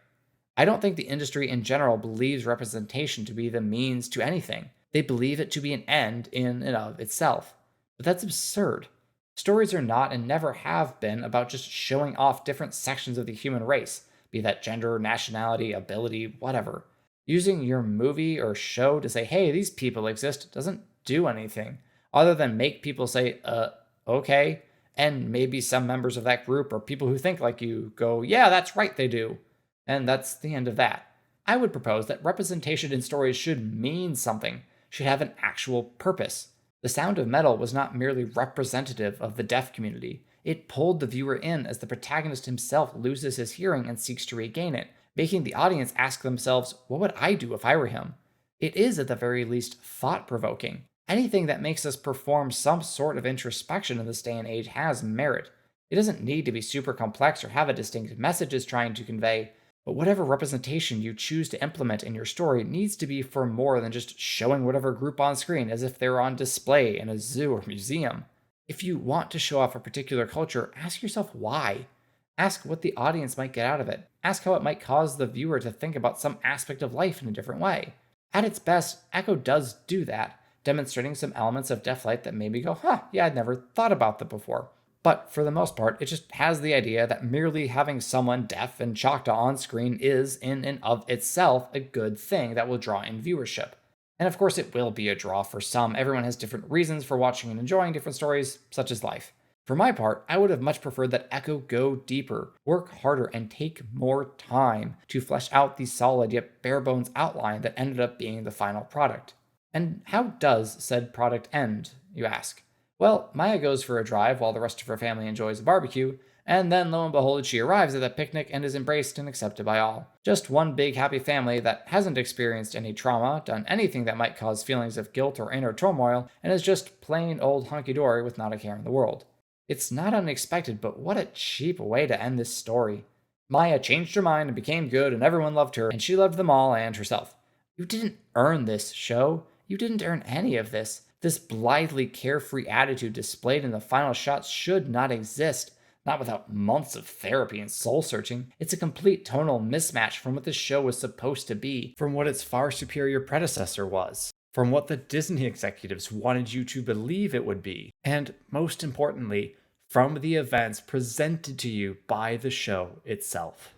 I don't think the industry in general believes representation to be the means to anything. They believe it to be an end in and of itself. But that's absurd. Stories are not and never have been about just showing off different sections of the human race, be that gender, nationality, ability, whatever. Using your movie or show to say, hey, these people exist, doesn't do anything, other than make people say, okay, and maybe some members of that group or people who think like you go, yeah, that's right, they do. And that's the end of that. I would propose that representation in stories should mean something, should have an actual purpose. The Sound of Metal was not merely representative of the deaf community. It pulled the viewer in as the protagonist himself loses his hearing and seeks to regain it, making the audience ask themselves, what would I do if I were him? It is at the very least thought-provoking. Anything that makes us perform some sort of introspection in this day and age has merit. It doesn't need to be super complex or have a distinct message it's trying to convey, but whatever representation you choose to implement in your story needs to be for more than just showing whatever group on screen as if they're on display in a zoo or museum. If you want to show off a particular culture, ask yourself why. Ask what the audience might get out of it. Ask how it might cause the viewer to think about some aspect of life in a different way. At its best, Echo does do that, demonstrating some elements of deaf light that made me go, yeah, I'd never thought about that before. But for the most part, it just has the idea that merely having someone deaf and Choctaw on screen is, in and of itself, a good thing that will draw in viewership. And of course, it will be a draw for some. Everyone has different reasons for watching and enjoying different stories, such as life. For my part, I would have much preferred that Echo go deeper, work harder, and take more time to flesh out the solid yet bare-bones outline that ended up being the final product. And how does said product end, you ask? Well, Maya goes for a drive while the rest of her family enjoys a barbecue, and then lo and behold, she arrives at the picnic and is embraced and accepted by all. Just one big happy family that hasn't experienced any trauma, done anything that might cause feelings of guilt or inner turmoil, and is just plain old hunky-dory with not a care in the world. It's not unexpected, but what a cheap way to end this story. Maya changed her mind and became good, and everyone loved her, and she loved them all and herself. You didn't earn this show. You didn't earn any of this. This blithely carefree attitude displayed in the final shots should not exist, not without months of therapy and soul-searching. It's a complete tonal mismatch from what this show was supposed to be, from what its far superior predecessor was, from what the Disney executives wanted you to believe it would be, and most importantly, from the events presented to you by the show itself.